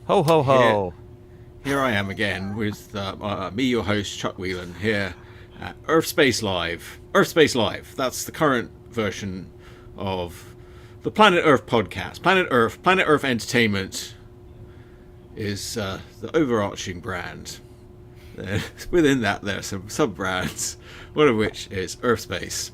Ho, ho, ho. Here I am again with me, your host, Chuck Whelon, here at Urfspace Live. Urfspace Live, that's the current version of the Planet Earth podcast. Planet Urf Entertainment is the overarching brand. Within that, there are some sub-brands, one of which is Urfspace.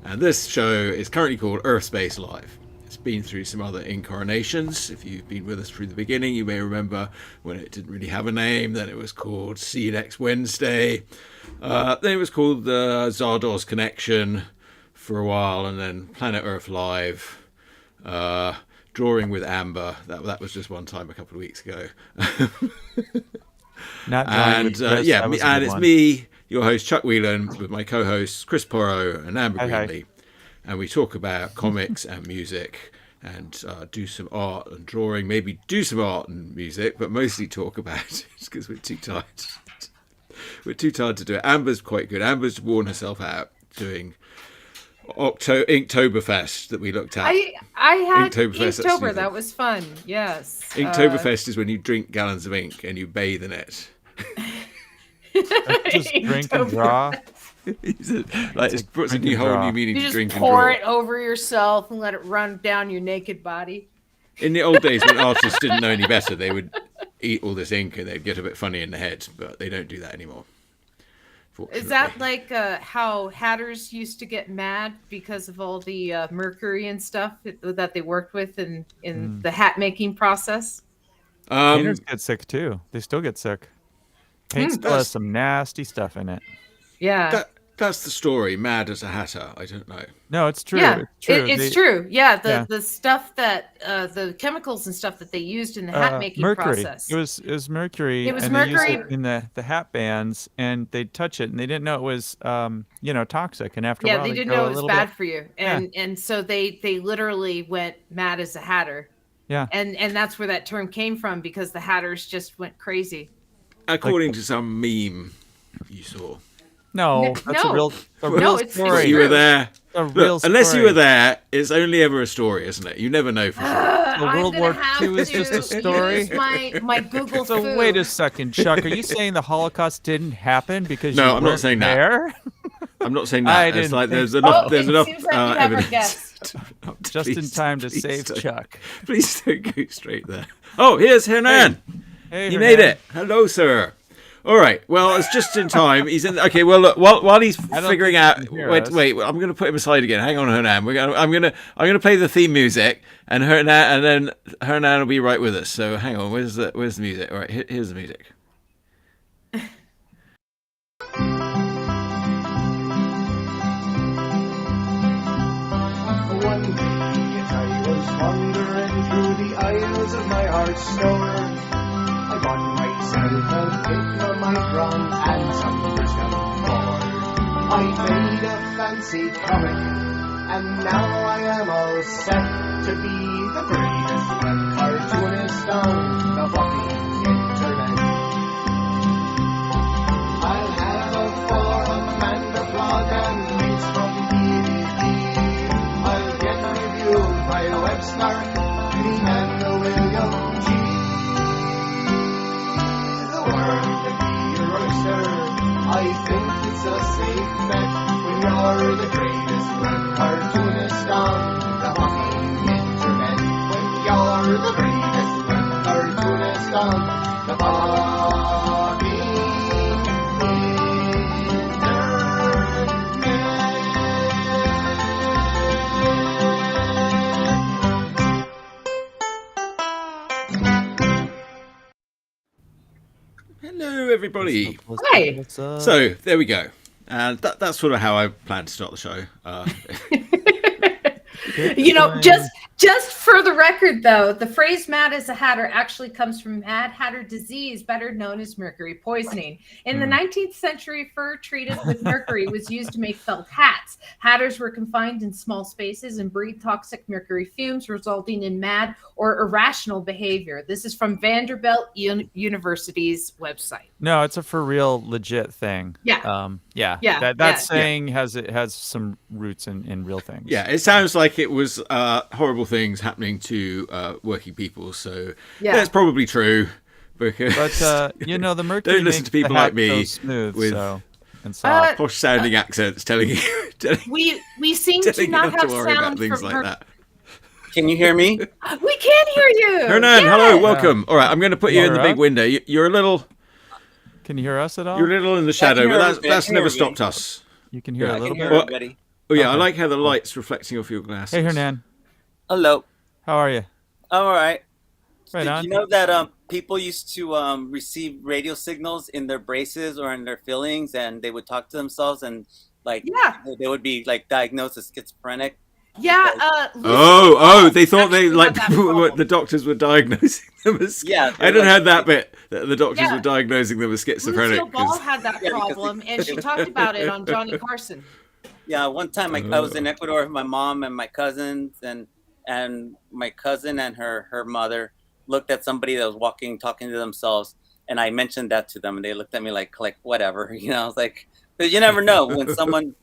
And this show is currently called Urfspace Live. It's been through some other incarnations. If you've been with us through the beginning, you may remember when it didn't really have a name. Then it was called See You Next Wednesday. Then it was called the Zardoz Connection for a while, and then Planet Earth Live. Drawing with Amber. That was just one time a couple of weeks ago. It's me, your host Chuck Whelon, with my co-hosts Chris Porro and Amber Greenlee, and we talk about comics and music, and do some art and drawing. Maybe do some art and music, but mostly talk about it because we're too tired. We're too tired to do it. Amber's quite good. Amber's worn herself out doing Inktoberfest that we looked at. I had Inktober. That was fun. Yes. Inktoberfest is when you drink gallons of ink and you bathe in it. Just drink and draw. It puts a whole new meaning to drink and draw. You just pour it over yourself and let it run down your naked body. In the old days when artists didn't know any better, they would eat all this ink and they'd get a bit funny in the head, but they don't do that anymore. Is that like how hatters used to get mad because of all the mercury and stuff that they worked with in the hat making process? Painters get sick too. They still get sick. Paint still has some nasty stuff in it. Yeah. That's the story. Mad as a hatter. I don't know. No, it's true. Yeah, it's true. It's true. Yeah, the stuff that the chemicals and stuff that they used in the hat making process. It was mercury. It was and mercury they used it in the hat bands, and they'd touch it, and they didn't know it was toxic. And after a while, they didn't know it was bad for you, and so they literally went mad as a hatter. Yeah, and that's where that term came from, because the hatters just went crazy. According to some meme you saw. No, that's a real story. You were there. Look, unless you were there, it's only ever a story, isn't it? You never know for sure. World War II is just a story. My Google. So wait a second, Chuck. Are you saying the Holocaust didn't happen because no? You I'm not saying there? that. I'm not saying that. It's like there's enough. There's enough evidence. Just in time to save Chuck. Please don't go straight there. Oh, here's Hernan. Hey, he made it. Hello, sir. All right. Well, it's just in time. He's in. Okay. Well, look. While he's figuring out. Wait. I'm going to put him aside again. Hang on, Hernan. I'm going to play the theme music, and then Hernan will be right with us. So hang on. Where's the music? All right. Here's the music. One day I was wandering through the aisles of my art store. I bought myself a pictomicron and some Bristol board. I made a fancy comic, and now I am all set to be the greatest web cartoonist on the fucking internet. I'll have a forum and a blog and links from PvP. I'll get reviewed by a web snark, Clean and William G. I think it's a safe bet when you're the greatest web cartoonist on the fucking internet. When you're the greatest web cartoonist on the fucking internet. Hello, everybody. Hi. So there we go, and that's sort of how I plan to start the show. Just for the record, though, the phrase "mad as a hatter" actually comes from Mad Hatter disease, better known as mercury poisoning. In the 19th century, fur treated with mercury was used to make felt hats. Hatters were confined in small spaces and breathed toxic mercury fumes, resulting in mad or irrational behavior. This is from Vanderbilt University's website. No, it's a for real, legit thing. Yeah. That saying has some roots in real things. Yeah, it sounds like it was a horrible thing things happening to working people. So Yeah. that's probably true. Because But the mercury don't listen makes to people the hat like me so smooth, with and soft. posh sounding accents telling you We seem to telling you not not to have worry about sound things from like that. Can you hear me? We can hear you. Hernan, Yes. hello, welcome. All right, I'm going to put you in the Laura? big window. You're a little Can you hear us at all? in the shadow, hear but everybody. that's I never can hear stopped us. You can hear Yeah, a I little can hear bit. Well- everybody. Oh yeah, I Okay. like how the light's reflecting off your glasses. Hey, Hernan, Hello. how are you? I'm all right. Right Did on. you know that people used to receive radio signals in their braces or in their fillings, and they would talk to themselves, and like Yeah. they would be like diagnosed as schizophrenic? Yeah. Oh, they thought they actually like had that people were, problem. the doctors were diagnosing them as. Yeah, I hadn't like- heard that bit. That the doctors Yeah. were diagnosing them as schizophrenic. Lucille Ball 'cause- had that Yeah, because problem, and she talked about it on Johnny Carson. Yeah, one time I was in Ecuador with my mom and my cousins, and my cousin and her mother looked at somebody that was walking, talking to themselves, and I mentioned that to them, and they looked at me like whatever, I was like, because you never know when someone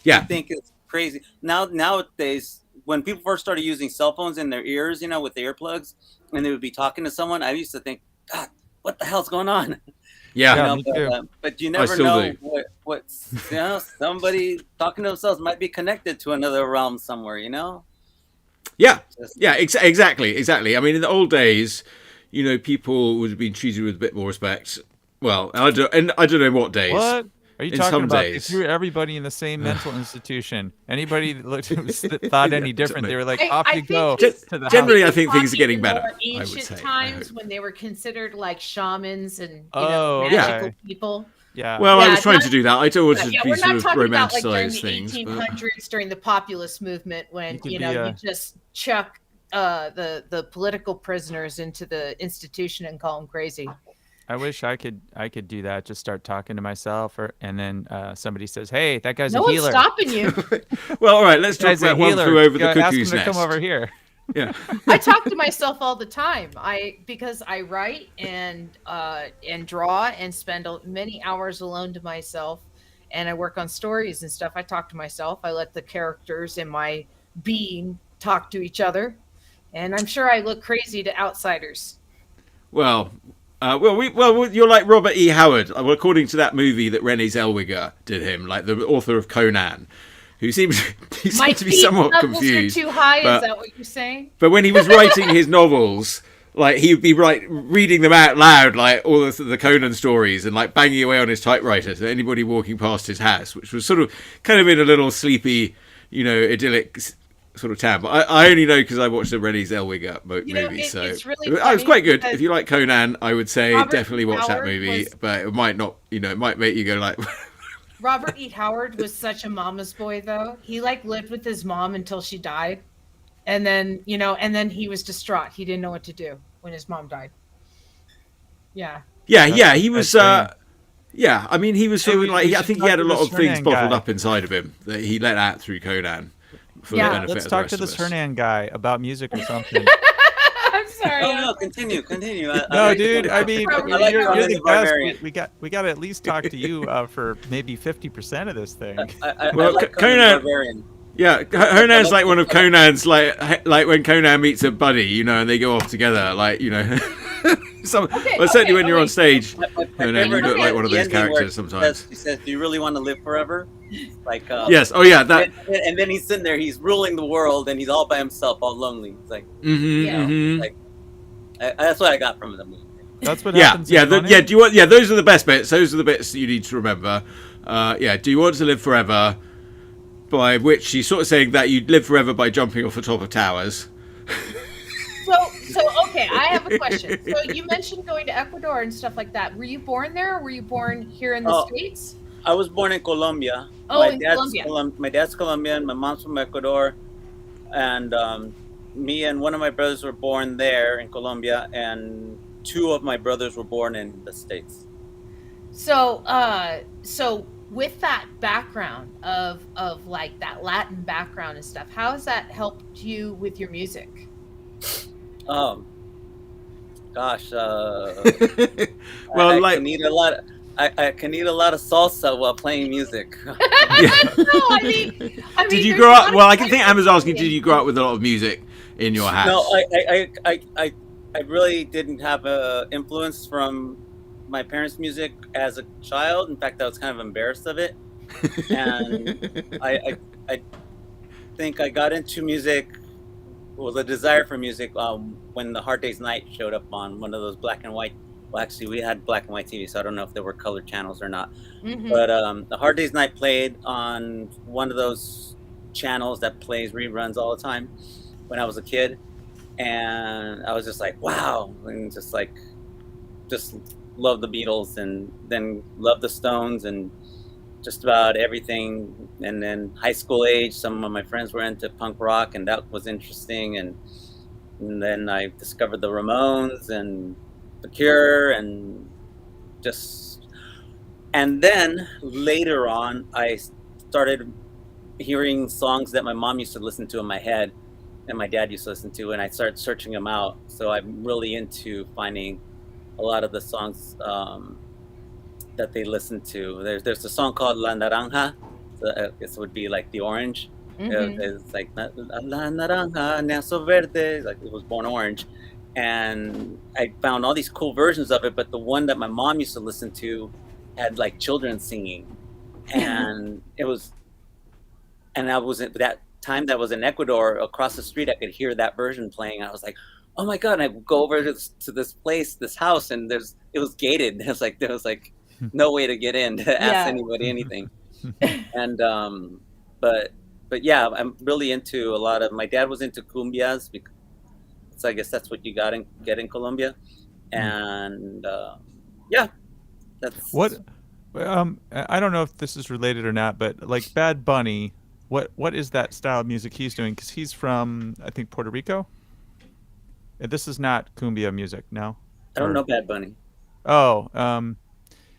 Yeah. you think it's crazy. Nowadays, when people first started using cell phones in their ears, with the earplugs, and they would be talking to someone, I used to think, God, what the hell's going on? Yeah. Yeah. me too. But you never still know do. what's somebody talking to themselves might be connected to another realm somewhere, Yeah. Just- Yeah. Exactly. I mean, in the old days, people would have been treated with a bit more respect. Well, I don't know what days. What are you In talking some about? days. They threw everybody in the same mental institution. Anybody that thought any different, they were like, I- "Off I you think go he's- to the Generally, house." I think things are Talking getting in better. more I would ancient say. I times hope. when they were considered like shamans and Oh, magical okay. people. Yeah. Well, I Yeah, was trying not- to do that. I don't want to Yeah, be we're sort not of talking about like during romanticize the things. But... 1800s during the populist movement when You could you be, just chuck the political prisoners into the institution and call them crazy. I wish I could do that. Just start talking to myself, and then somebody says, "Hey, that guy's No a one's healer." stopping you. Well, all right. Let's That talk guy's a about one healer. flew over the Ask him cuckoo's to nest. come over here. Yeah. I talk to myself all the time. Because I write and draw and spend many hours alone to myself, and I work on stories and stuff. I talk to myself. I let the characters in my being talk to each other, and I'm sure I look crazy to outsiders. Well, you're like Robert E. Howard. Well, according to that movie that Renée Zellweger did him, like the author of Conan, who seems My to be speed somewhat levels confused. are too high. but- Is that what you're saying? But when he was writing his novels, like he'd be reading them out loud, like all of the Conan stories, and like banging away on his typewriter to anybody walking past his house, which was sort of kind of in a little sleepy, idyllic sort of town. But I only know because I watched the Renée Zellweger movie, so it's really it was funny quite good. because If you like Conan, I would say Robert definitely watch that Howard movie. was- But it might not, it might make you go like. Robert E. Howard was such a mama's boy, though. He lived with his mom until she died, and then he was distraught. He didn't know what to do when his mom died. Yeah. Yeah, he was. that's Yeah, I mean, he was Hey, sort we- of like we I should think he talk had a to lot this of things Hernan bottled guy. up inside of him that he let out through Conan for Yeah. the benefit Let's of the talk rest to of this us. Hernan guy about music or something. I'm sorry. Oh no, continue. I No, like dude. Conan. I mean, I like you're Conan the the guest. Barbarian. We got to at least talk to you for maybe 50% of this thing. I Well, like Conan- Conan the Barbarian. Yeah, Hernan's like one of Conan's like when Conan meets a buddy, and they go off together, like certainly when you're on stage, My Hernan, you favorite look like is one of the those ending where characters sometimes. He says, "Do you really want to live forever?" Like Yes. Oh yeah. That. and then he's sitting there, he's ruling the world, and he's all by himself, all lonely. It's like Mm-hmm. that's what I got from the movie. That's what Yeah. happens. Yeah. in Conan? Yeah. Do you want? Yeah. Those are the best bits. Those are the bits that you need to remember. Yeah. Do you want to live forever? By which she's sort of saying that you'd live forever by jumping off the top of towers. So okay, I have a question. So you mentioned going to Ecuador and stuff like that. Were you born there, or were you born here in the Oh. States? I was born in Colombia. Oh, in Colombia. My dad's Colombian. My mom's from Ecuador, and me and one of my brothers were born there in Colombia, and two of my brothers were born in the States. So with that background of like that Latin background and stuff, how has that helped you with your music? Gosh, Well, I like- can eat a lot. I can eat a lot of salsa while playing music. No, I mean, Did you there's grow a up? lot Well, of I can think Amber's asking, did you grow up with a lot of music? in your house? No, I really didn't have a influence from my parents' music as a child. In fact, I was kind of embarrassed of it, and I think I got into music, well, the desire for music, when the Hard Day's Night showed up on one of those black and white. Well, actually, we had black and white TV, so I don't know if there were color channels or not. But the Hard Day's Night played on one of those channels that plays reruns all the time when I was a kid, and I was just like, wow, and just love the Beatles, and then love the Stones, and just about everything. And then high school age, some of my friends were into punk rock, and that was interesting. And then I discovered the Ramones and the Cure, and then later on, I started hearing songs that my mom used to listen to in my head, and my dad used to listen to, and I started searching them out. So I'm really into finding a lot of the songs that they listen to. There's a song called La Naranja. So this would be like the orange. It's like La Naranja, Naso Verde, like it was born orange. And I found all these cool versions of it, but the one that my mom used to listen to had like children singing, and I was at that time that was in Ecuador. Across the street, I could hear that version playing. I was like, oh my god! And I would go over to this place, this house, and it was gated. There was like no way to get in to ask anybody anything. And but yeah, I'm really into a lot of. My dad was into cumbias, because so I guess that's what you get in Colombia, and yeah, that's What? I don't know if this is related or not, but like Bad Bunny, what is that style of music he's doing? Because he's from, I think, Puerto Rico. This is not cumbia music, no. I don't know Bad Bunny. Oh,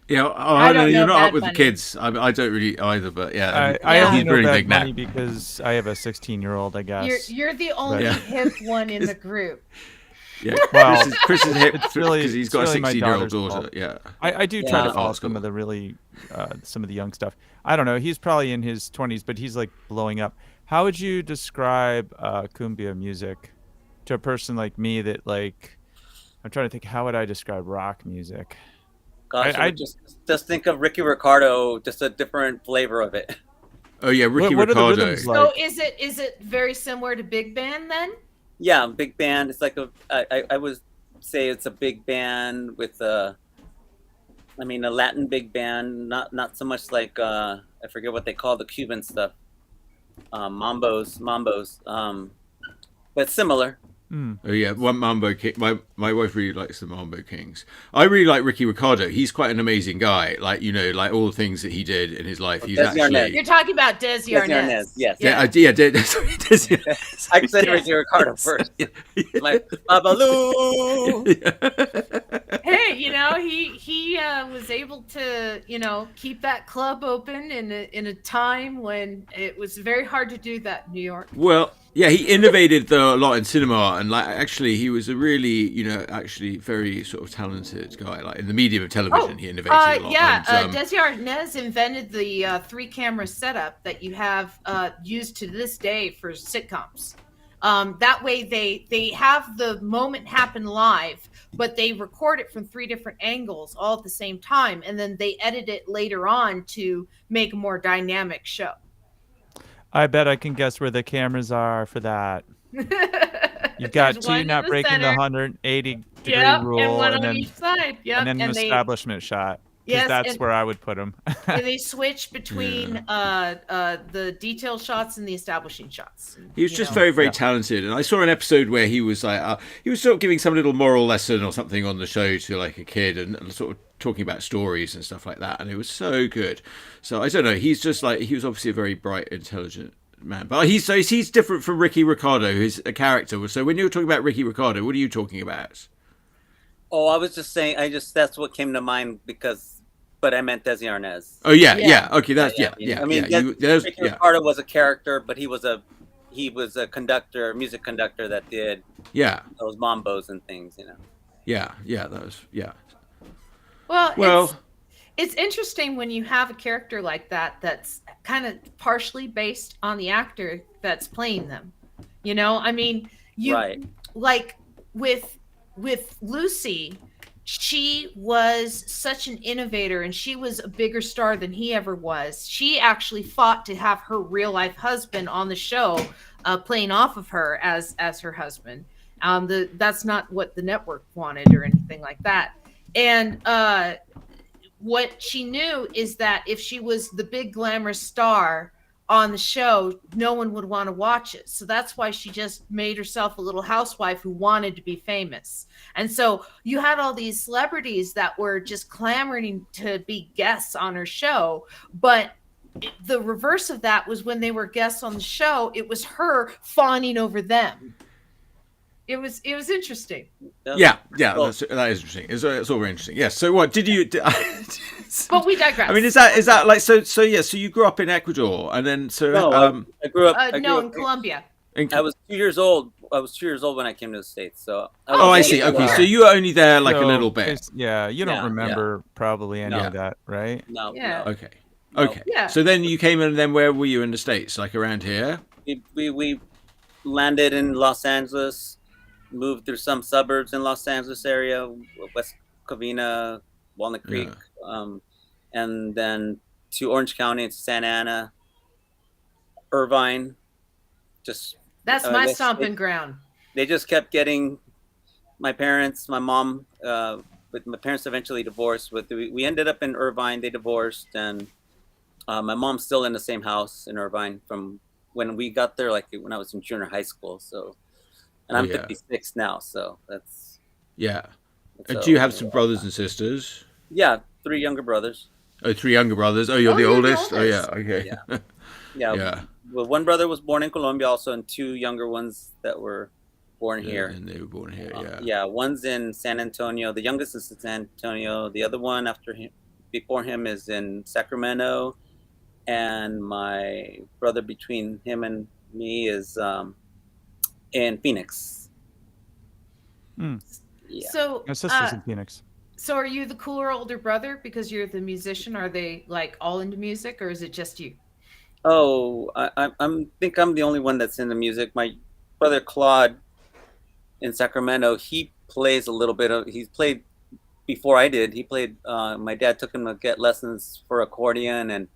yeah, I don't know you're not Bad up with Bunny. the kids. I don't really either, but yeah, I only he's know really Bad big now. Bunny because I have a 16-year-old, I guess. You're the only Yeah. hip one in the group. Yeah, Well, Chris is hip it's really- because he's it's got really a my 16-year-old daughter's daughter. fault. Yeah, I do try to Yeah. follow Oh, some cool. of the really, some of the young stuff. I don't know. He's probably in his 20s, but he's like blowing up. How would you describe cumbia music to a person like me that like? I'm trying to think. How would I describe rock music? Gosh, I just think of Ricky Ricardo, just a different flavor of it. Oh yeah, Ricky What are the Ricardo. rhythms So like? is it very similar to big band then? Yeah, big band. It's like I would say it's a big band with a Latin big band, not so much like I forget what they call the Cuban stuff, mambos, but similar. Oh yeah, one Mambo King. My wife really likes the Mambo Kings. I really like Ricky Ricardo. He's quite an amazing guy. Like like all the things that he did in his life. He's Desi Arnaz. You're talking about Desi Arnaz. Yes. yeah, sorry, I said Ricky Ricardo first. Like Babaloo. Hey, he was able to keep that club open in a time when it was very hard to do that in New York. Well, yeah, he innovated a lot in cinema, and like actually, he was a really, actually very sort of talented guy. Like in the medium of television, he innovated a lot. Yeah, And, Desi Arnaz invented the 3-camera setup that you have used to this day for sitcoms. That way, they have the moment happen live, but they record it from 3 different angles all at the same time, and then they edit it later on to make a more dynamic show. I bet I can guess where the cameras are for that. You've got There's one 2 in not the breaking the center. 180-degree Yep, rule, and one on then each side. Yep, and then an they establishment shot. Because Yes, that's and- where I would put them. and they switch between the detail shots and the establishing shots. he was just very, very talented. And I saw an episode where he was like, he was sort of giving some little moral lesson or something on the show to like a kid, and sort of talking about stories and stuff like that. And it was so good. So I don't know. He's just like, he was obviously a very bright, intelligent man. But he's different from Ricky Ricardo, who's a character. So when you were talking about Ricky Ricardo, what are you talking about? Oh, I was just saying. That's what came to mind but I meant Desi Arnaz. Oh yeah. Yeah. Okay, that's Yeah. yeah. I mean, Ricky yeah. Ricardo was a character, but he was a conductor, music conductor that did Yeah. those mambos and things. Yeah. That was Well, it's interesting when you have a character like that that's kind of partially based on the actor that's playing them. I mean, you Right. like with Lucy, she was such an innovator and she was a bigger star than he ever was. She actually fought to have her real life husband on the show, playing off of her as her husband. That's not what the network wanted or anything like that. And what she knew is that if she was the big glamorous star on the show, no one would want to watch it. So that's why she just made herself a little housewife who wanted to be famous. And so you had all these celebrities that were just clamoring to be guests on her show. But the reverse of that was when they were guests on the show, it was her fawning over them. It was interesting. Yeah, Well, that is interesting. It's all very interesting. Yes. So what did you? But we digress. I mean, is that like so? So yeah. So you grew up in Ecuador, and then no, I grew up. I grew no, up in Colombia. I was 2 years old. I was 2 years old when I came to the States. So Oh, I was see. eight Okay, years so you were only there like a So, little bit. Yeah, you don't Yeah, remember probably any No. of that, right? No, Yeah. no. Okay. No. Okay. Yeah. So then you came in, and then where were you in the States? Like around here? We landed in Los Angeles, moved through some suburbs in Los Angeles area, West Covina, Walnut Creek, and then to Orange County, to Santa Ana, Irvine. Just That's I my guess stomping ground. they just kept getting my parents, my mom, but my parents eventually divorced. But we ended up in Irvine. They divorced, and my mom's still in the same house in Irvine from when we got there, like when I was in junior high school. So, and I'm 56 now, so that's. Yeah. So, Do you have some brothers and sisters? Yeah, 3 younger brothers. Oh, 3 younger brothers. Oh, you're Oh, the you're the oldest. Oh, yeah. oldest. Okay. Yeah. Yeah. Yeah. Well, one brother was born in Colombia, also, and 2 younger ones that were born here. And they were born here. Yeah. Yeah, one's in San Antonio. The youngest is in San Antonio. The other one after him, before him, is in Sacramento, and my brother between him and me is in Phoenix. Hmm. Yeah. So, My sister's in Phoenix. so are you the cooler older brother because you're the musician? Are they like all into music, or is it just you? Oh, I think I'm the only one that's into music. My brother Claude in Sacramento, he plays a little bit of. He's played before I did. He played. My dad took him to get lessons for accordion and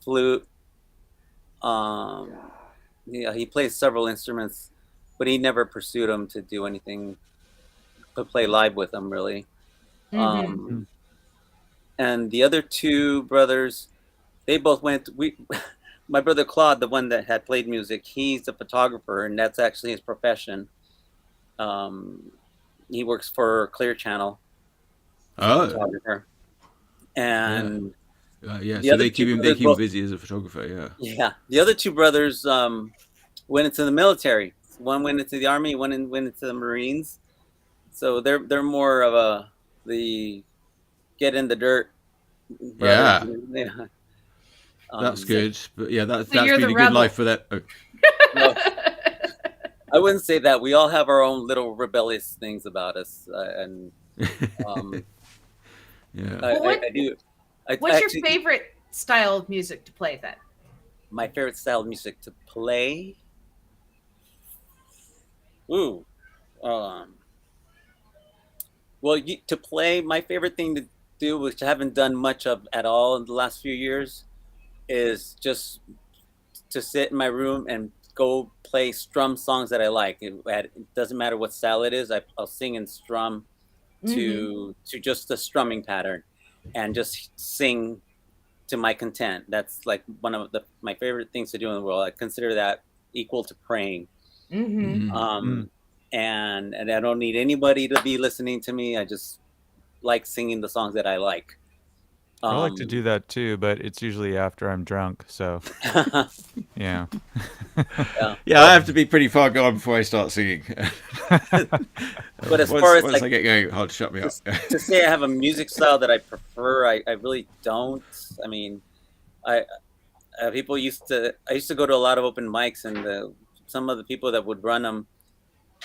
flute. Yeah, he plays several instruments, but he never pursued them to do anything to play live with them, really. Mhm. And the other 2 brothers, they both went. My brother Claude, the one that had played music, he's a photographer, and that's actually his profession. He works for Clear Channel. Oh. Photographer. And Yeah. The So other they keep two him. They brothers keep him both- busy as a photographer. Yeah. yeah, the other 2 brothers went into the military. One went into the army. One went into the Marines. So they're more of the get in the dirt. brothers. Yeah. That's good. But yeah, that's you're been the a good rebel. life for that. Oh. No, I wouldn't say that. We all have our own little rebellious things about us, and Yeah. I do. What's your favorite style of music to play then? My favorite style of music to play? Ooh. Well, to play, my favorite thing to do, which I haven't done much of at all in the last few years, is just to sit in my room and go play strum songs that I like. It doesn't matter what style it is. I'll sing and strum to just the strumming pattern, and just sing to my content. That's like one of my favorite things to do in the world. I consider that equal to praying. Mm-hmm. And I don't need anybody to be listening to me. I just like singing the songs that I like. I like to do that too, but it's usually after I'm drunk. So yeah. Yeah, I have to be pretty far gone before I start singing. But as once, far as once like I get going, hard to shut me up. to say I have a music style that I prefer, I really don't. I mean, I used to go to a lot of open mics, and some of the people that would run them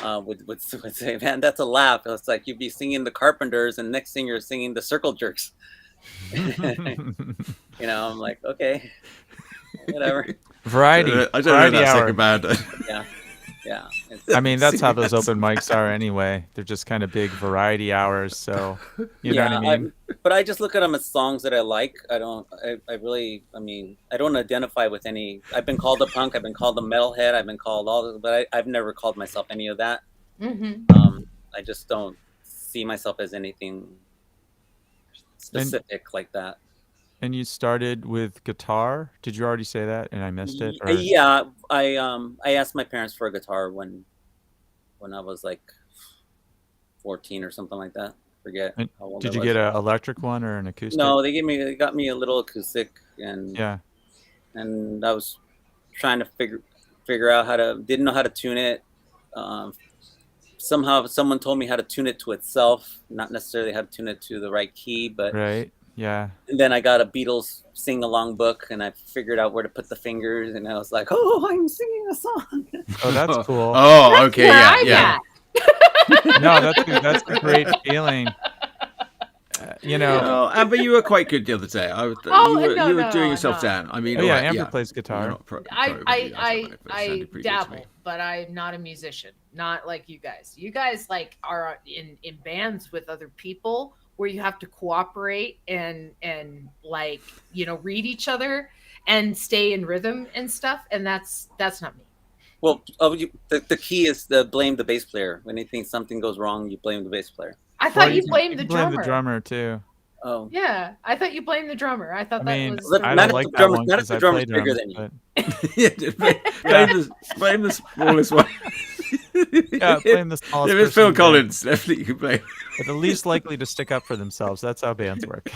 would say, "Man, that's a laugh." It's like you'd be singing the Carpenters, and next thing you're singing the Circle Jerks. I'm like, okay, whatever. Variety. I don't know Variety that hour. second band. Yeah. I mean, that's how those open mics are anyway. They're just kind of big variety hours. So, you know what I mean? But I just look at them as songs that I like. I don't. I really. I mean, I don't identify with any. I've been called a punk. I've been called a metalhead. I've been called all this, but I've never called myself any of that. I just don't see myself as anything specific like that. And you started with guitar? Did you already say that and I missed it? Or? Yeah, I asked my parents for a guitar when I was like 14 or something like that. Forget And how old did I you was. get an electric one or an acoustic? No, they got me a little acoustic, and Yeah. and I was trying to figure out didn't know how to tune it. Somehow someone told me how to tune it to itself, not necessarily how to tune it to the right key, but Right. Yeah. and then I got a Beatles sing along book, and I figured out where to put the fingers, and I was like, "Oh, I'm singing a song." Oh, that's cool. Oh, That's okay, where yeah, I'm yeah. at. No, that's a great feeling. You know. Oh, Amber, you were quite good the other day. Oh, you were no, doing yourself no. down. I mean, Oh, yeah, alright, Amber plays guitar. You're not pro, I but it sounded I pretty good to dabble, me. but I'm not a musician. Not like you guys. You guys like are in bands with other people where you have to cooperate and like, you know, read each other and stay in rhythm and stuff. And that's not me. Well, the key is to blame the bass player. When you think something goes wrong, you blame the bass player. I thought Well, you blamed can the blame drummer. the drummer too. Oh, Yeah, I thought you blamed the drummer. I thought I mean, that was. Look, I not don't if like the that drummer- one not if because the I drummer's play bigger drums. than you. But Blame the smallest one. yeah, blame the smallest. If it's Phil person in the band. Collins, definitely you can blame. But the least likely to stick up for themselves. That's how bands work.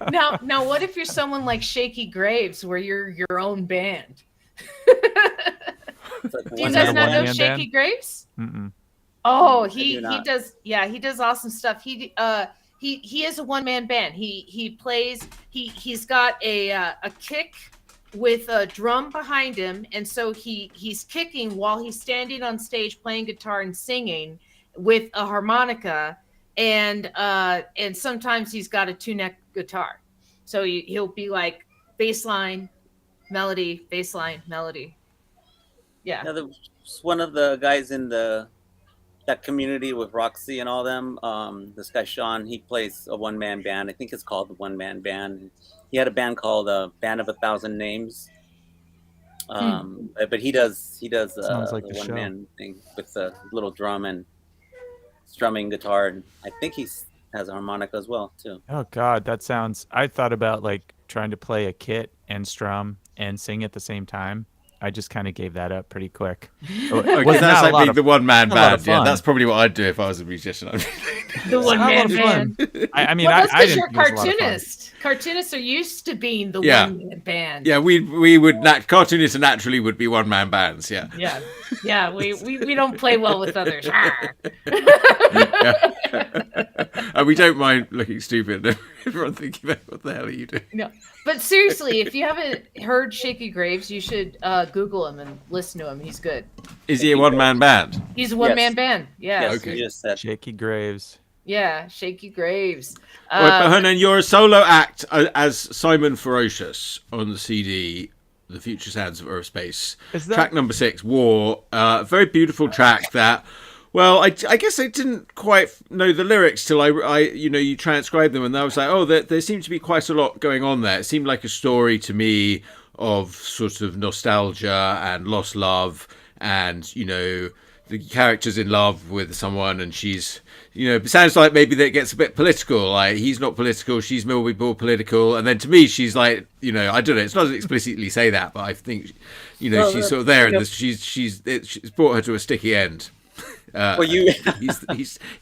Now, what if you're someone like Shaky Graves, where you're your own band? It's like Do you one guys man not know one-man Shaky band? Graves? Mm-mm. Oh, do he not. does. Yeah, he does awesome stuff. He is a one man band. He plays. He's got a kick with a drum behind him, and so he's kicking while he's standing on stage playing guitar and singing with a harmonica, and sometimes he's got a 2-neck guitar, so he'll be like bass line, melody, bass line, melody. Yeah. Yeah, one of the guys in that community with Roxy and all them. This guy Sean, he plays a one-man band. I think it's called the One Man Band. He had a band called Band of 1,000 Names. But he does Sounds like the the show. one-man thing with the little drum and strumming guitar, and I think he has a harmonica as well too. Oh God, that sounds. I thought about like trying to play a kit and strum and sing at the same time. I just kind of gave that up pretty quick. Okay, Was that's not a like lot being of- the one-man not a lot of band. Yeah, fun. that's probably what I'd do if I was a musician. The one not a lot man of fun. band. I mean, Well, that's I because didn't you're a think it was a lot of fun. cartoonist. Cartoonists are used to being the Yeah. one man band. Yeah, we would cartoonists naturally would be one-man bands. Yeah. Yeah. We don't play well with others. And we don't mind looking stupid. Everyone thinking about what the hell are you doing? No, but seriously, if you haven't heard Shaky Graves, you should Google him and listen to him. He's good. Is he a one-man band? He's a one man band. Yeah. Yes, Okay. you just said. Shaky Graves. Yeah, Shaky Graves. Right, but Hernan, you're a solo act as Simon Ferocious on the CD, The Future Sounds of Urfspace. Is that- Track number 6, War. Very beautiful track that. Well, I guess I didn't quite know the lyrics till I you transcribed them, and I was like, oh, there seemed to be quite a lot going on there. It seemed like a story to me of sort of nostalgia and lost love, and the character's in love with someone, and she's, it sounds like maybe that gets a bit political. Like he's not political, she's more political, and then to me, she's like, I don't know. It doesn't explicitly say that, but I think, Well, she's sort of there, and yep. it's brought her to a sticky end. Well, you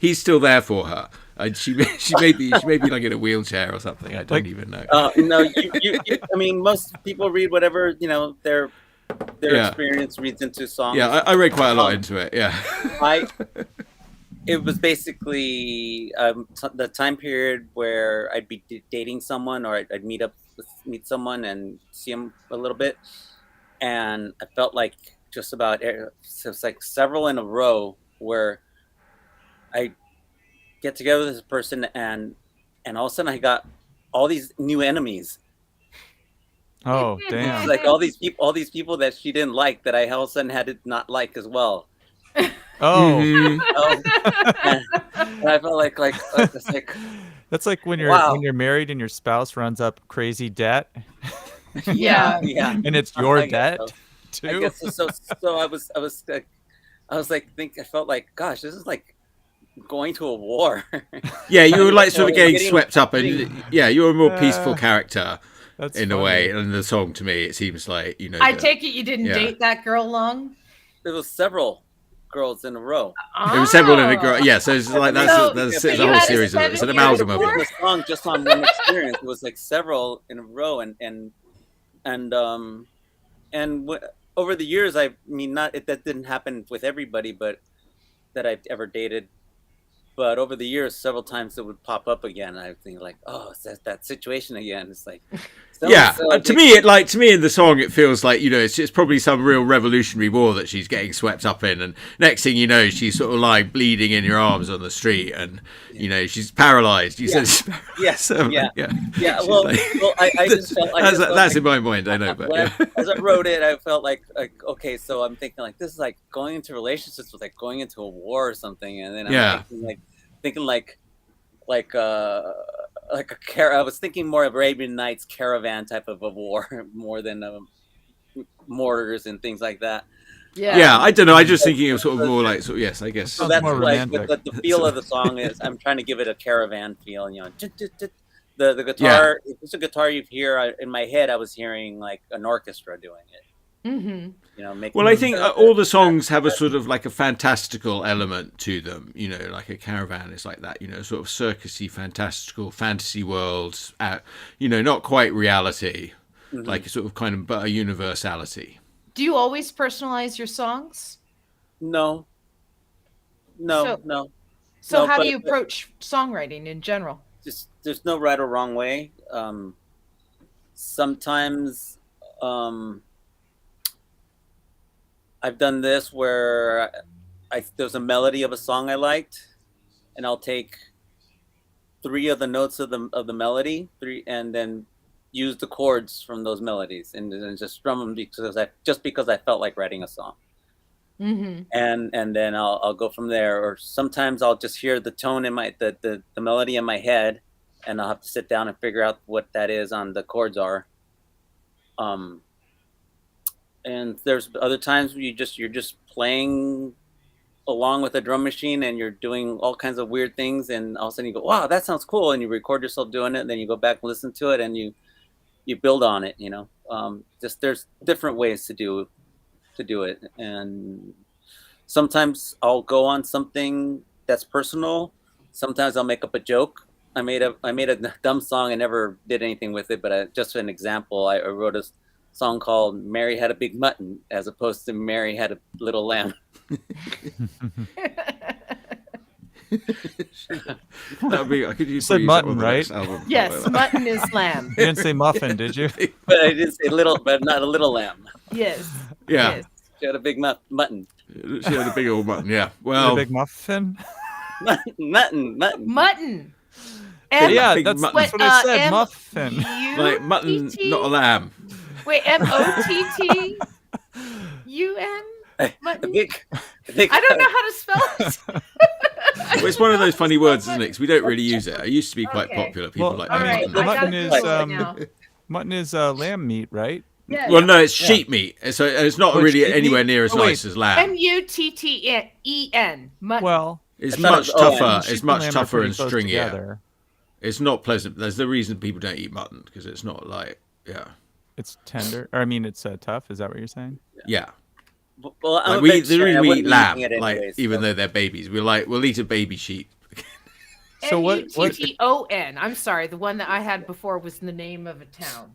He's still there for her. And she may be like in a wheelchair or something. I don't even know. no, you I mean, most people read whatever their Yeah. experience reads into songs. Yeah, I read quite a lot into it. Yeah. It was basically the time period where I'd be dating someone, or I'd meet someone and see them a little bit, and I felt like just about so it's like several in a row where I get together with this person, and all of a sudden I got all these new enemies. Oh, It's damn. like all these people that she didn't like that I all of a sudden had to not like as well. Oh, Mhm. Oh, and I felt like it's like that's like when Wow. you're married and your spouse runs up crazy debt, yeah, and it's your I guess debt so. too. I guess so. So I was like I felt like, gosh, this is like going to a war. Yeah, you were like sort of getting Getting- swept up, and yeah, you're a more peaceful character That's in a funny. way. And the song to me, it seems like I take it you didn't Yeah. date that girl long? There was several girls in a row. There were several in a Oh. girl. Yeah, so it's like So- that's so the you whole had a series of it. It's an 7-year amalgam of divorce? it. The song just on one experience. It was like several in a row, over the years, I mean, that didn't happen with everybody, but that I've ever dated. But over the years, several times it would pop up again. I think like, oh, it's that situation again. It's like, Yeah, so-and-so, to me in the song it feels like, you know, it's probably some real revolutionary war that she's getting swept up in, and next thing you know she's sort of like bleeding in your arms on the street, and you know she's paralyzed. You said she's paralyzed. Yes, So, yeah. yeah. Yeah, She's well, like- I just felt that's felt that's like, in my mind, I know, but when yeah. as I wrote it, I felt like okay, so I'm thinking like this is like going into relationships with like going into a war or something, and then I'm Yeah. thinking like I was thinking more of Arabian Nights caravan type of a war more than mortars and things like that. Yeah, I don't know. I just thinking of sort of more like yes, I guess. So Sounds that's more like romantic. the feel of the song is I'm trying to give it a caravan feel, you know. The guitar, if it's a guitar you hear in my head, I was hearing like an orchestra doing it. Mm-hmm. You know, making Well, I think all the songs have a sort of like a fantastical element to them. You know, like a caravan is like that. You know, sort of circusy, fantastical, fantasy worlds. You know, not quite reality, like a sort of kind of but a universality. Do you always personalize your songs? No. So No. So No, how do but- you approach songwriting in general? Just there's no right or wrong way. Sometimes I've done this where there's a melody of a song I liked, and I'll take 3 of the notes of the melody, and then use the chords from those melodies, and just strum them because I felt like writing a song. Mm-hmm. And then I'll go from there. Or sometimes I'll just hear the tone in the melody in my head, and I'll have to sit down and figure out what that is on the chords are. And there's other times where you're just playing along with a drum machine, and you're doing all kinds of weird things, and all of a sudden you go, wow, that sounds cool, and you record yourself doing it, and then you go back and listen to it, and you build on it, you know. Just there's different ways to do it, and sometimes I'll go on something that's personal. Sometimes I'll make up a joke. I made a dumb song and never did anything with it, but just an example, I wrote a song called "Mary Had a Big Mutton" as opposed to "Mary Had a Little Lamb." That'd be. I could use said that mutton, on the right? next album. Yes, mutton is lamb. You didn't say muffin, did you? But I did say little, but not a little lamb. Yes. Yeah. Yes. She had a big mutton. She had a big old mutton. Yeah. A Well. big muffin. Mutton. Mutton. Yeah, big that's mutton. what I said. Muffin. Like mutton, not a lamb. Wait, MOTTUN? Mutton? I don't know how to spell it. Well, it's one of those funny words, isn't it? Because we don't really use it. It used to be quite Okay. popular. People Well, like All right, mutton. I got Mutton it is, now. Mutton is lamb meat, right? Yes. Well, no, it's sheep meat. So it's not Oh, it's really sheep anywhere meat? near as Oh, wait. nice as lamb. MUTTEN. Mutton. Well, It's I thought much it was- oh, tougher. sheep It's and much lamb are tougher pretty and close stringier. together. It's not pleasant. There's the reason people don't eat mutton, because it's not like, yeah. It's tender. Or I mean, it's tough. Is that what you're saying? Yeah. Well, I'm Like a the vegetarian. reason I we wouldn't eat be lamb, eating it like anyways, even so- though they're babies, we'll eat a baby sheep. So what- MUTTON. I'm sorry. The one that I had before was the name of a town.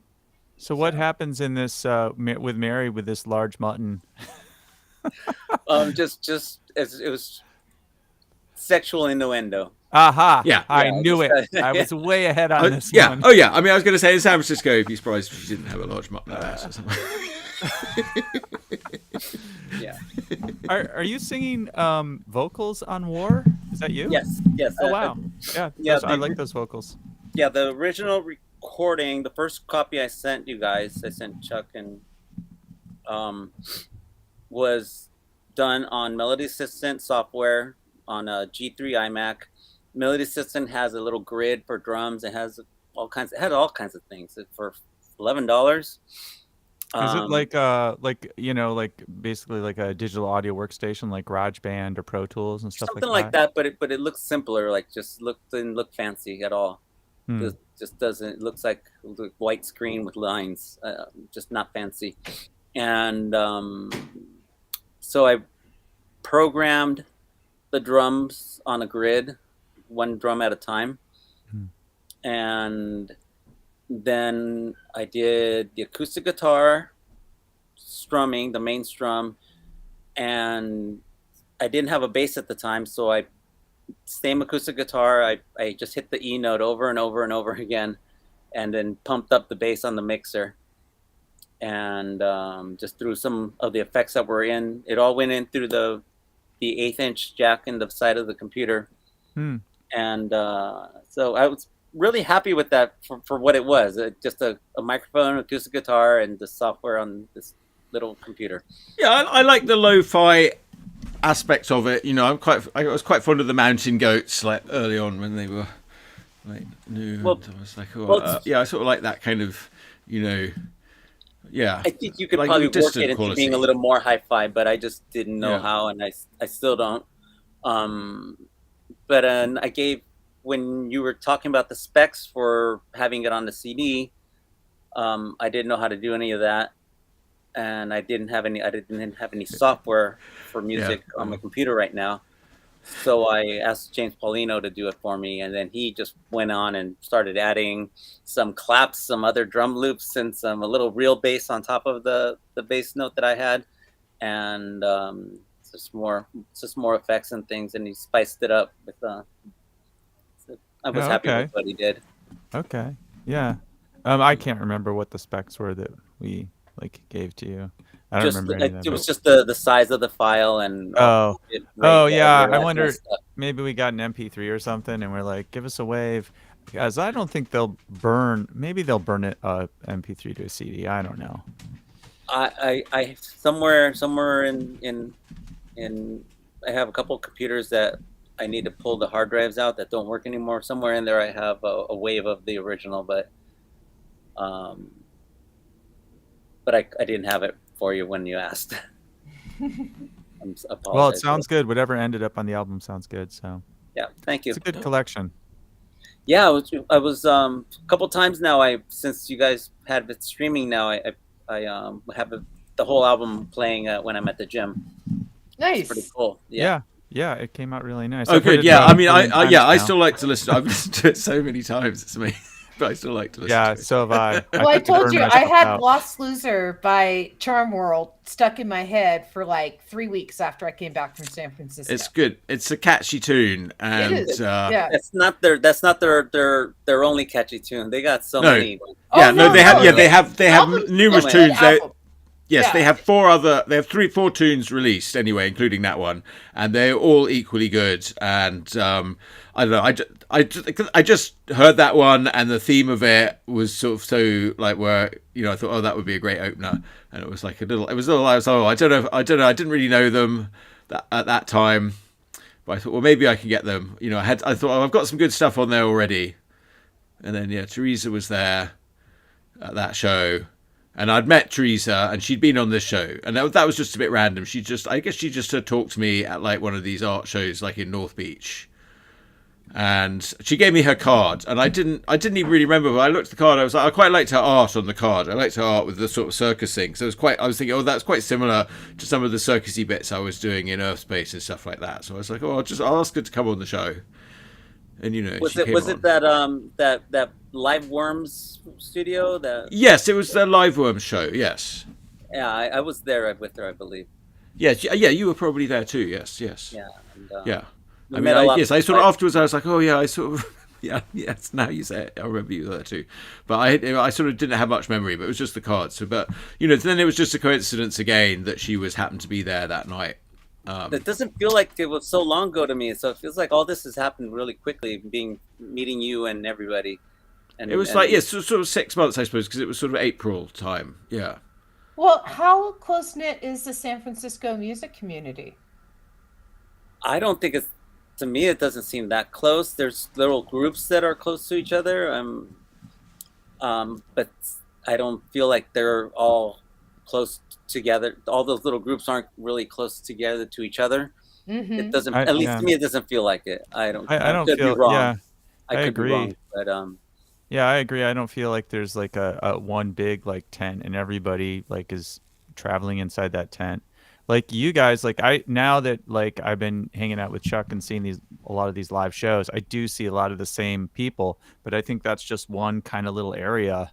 So what happens in this with Mary with this large mutton? just as it was sexual innuendo. Aha! Yeah. I Yeah, knew it. just- I was way ahead on this Yeah. one. Oh yeah. I mean, I was going to say in San Francisco, you'd be surprised if she didn't have a large mutton in the house or something. Yeah. Are you singing vocals on War? Is that you? Yes. Oh wow. Yeah. Yeah, I the- like those vocals. Yeah. The original recording, the first copy I sent you guys, I sent Chuck, and was done on Melody Assistant software on a G3 iMac. Melody Assistant has a little grid for drums. It has all kinds of things for $11. Is it like basically like a digital audio workstation like GarageBand or Pro Tools and stuff something like like that? But it looks simpler. Like didn't look fancy at all. Hmm. Just doesn't. It looks like a white screen with lines. Just not fancy. And so I programmed the drums on a grid, one drum at a time, and then I did the acoustic guitar strumming, the main strum, and I didn't have a bass at the time, so same acoustic guitar, I just hit the E note over and over and over again, and then pumped up the bass on the mixer, and just threw some of the effects that were in. It all went in through the 1/8-inch jack in the side of the computer. And so I was really happy with that for what it was. Just a microphone, acoustic guitar, and the software on this little computer. Yeah, I like the lo-fi aspect of it. You know, I was quite fond of the Mountain Goats like early on when they were like new. Well, I was like, I sort of like that kind of, you know. Yeah, I think you could like probably work distant it into quality. being a little more hi-fi, but I just didn't know how, and I still don't. But I gave, when you were talking about the specs for having it on the CD, I didn't know how to do any of that, and I didn't have any software for music on my computer right now. So I asked James Paulino to do it for me, and then he just went on and started adding some claps, some other drum loops, and a little real bass on top of the bass note that I had, and just more effects and things, and he spiced it up with. So I was happy with what he did. Okay, yeah. I can't remember what the specs were that we gave to you. I don't remember any of that. It was just the size of the file and yeah. I wonder, maybe we got an MP3 or something, and we're like, give us a wave, because I don't think they'll burn. Maybe they'll burn it MP3 to a CD. I don't know. I somewhere in I have a couple of computers that I need to pull the hard drives out that don't work anymore. Somewhere in there I have a wave of the original, but I didn't have it for you when you asked. Well, it sounds good. Whatever ended up on the album sounds good. So yeah, thank you. It's a good collection. Yeah, I was a couple times now. Since you guys had it streaming now, I have the whole album playing when I'm at the gym. Nice. It's pretty cool. Yeah, it came out really nice. Oh, good. Yeah, I mean, I still like to listen. I've listened to it so many times. It's me. But I still like to listen to it. Yeah, so have I. Well, I told you I had Lost Loser by Charm World stuck in my head for like 3 weeks after I came back from San Francisco. It's good. It's a catchy tune, and it is. Yeah. That's not their only catchy tune. They got so many. They have numerous tunes. Yes, they have four tunes released anyway, including that one, and they're all equally good. And I don't know, I just heard that one, and the theme of it was sort of so like where I thought, that would be a great opener, and it was like I was I don't know, I didn't really know them at that time, but I thought, well, maybe I can get them. I thought, I've got some good stuff on there already, and then Teresa was there at that show. And I'd met Teresa, and she'd been on this show, and that was just a bit random. I guess she just talked to me at like one of these art shows, like in North Beach, and she gave me her card, and I didn't even really remember. But I looked at the card, I was like, I quite liked her art on the card. I liked her art with the sort of circus thing. So I was thinking, that's quite similar to some of the circusy bits I was doing in Urfspace and stuff like that. So I was like, I'll ask her to come on the show. And was it that Live Worms studio? Yes, it was the Live Worms show. Yes. Yeah, I was there with her, I believe. Yes, yeah, you were probably there too. Yes. Yeah. And, yeah. I sort of afterwards I was like, I sort of yes. Now you say it, I remember you there too. But I sort of didn't have much memory, but it was just the cards. So, but then it was just a coincidence again that she happened to be there that night. It doesn't feel like it was so long ago to me, so it feels like all this has happened really quickly. Meeting you and everybody. It was like, yeah, sort of 6 months, I suppose, because it was sort of April time. Yeah. Well, how close knit is the San Francisco music community? I don't think it's, to me, it doesn't seem that close. There's little groups that are close to each other. But I don't feel like they're all close together. All those little groups aren't really close together to each other. It doesn't, at least to me, it doesn't feel like it. I don't could feel, be wrong. yeah, I could agree. be wrong, but yeah, I agree. I don't feel like there's like a one big like tent and everybody like is traveling inside that tent. Like you guys, like now that like I've been hanging out with Chuck and seeing a lot of these live shows, I do see a lot of the same people, but I think that's just one kind of little area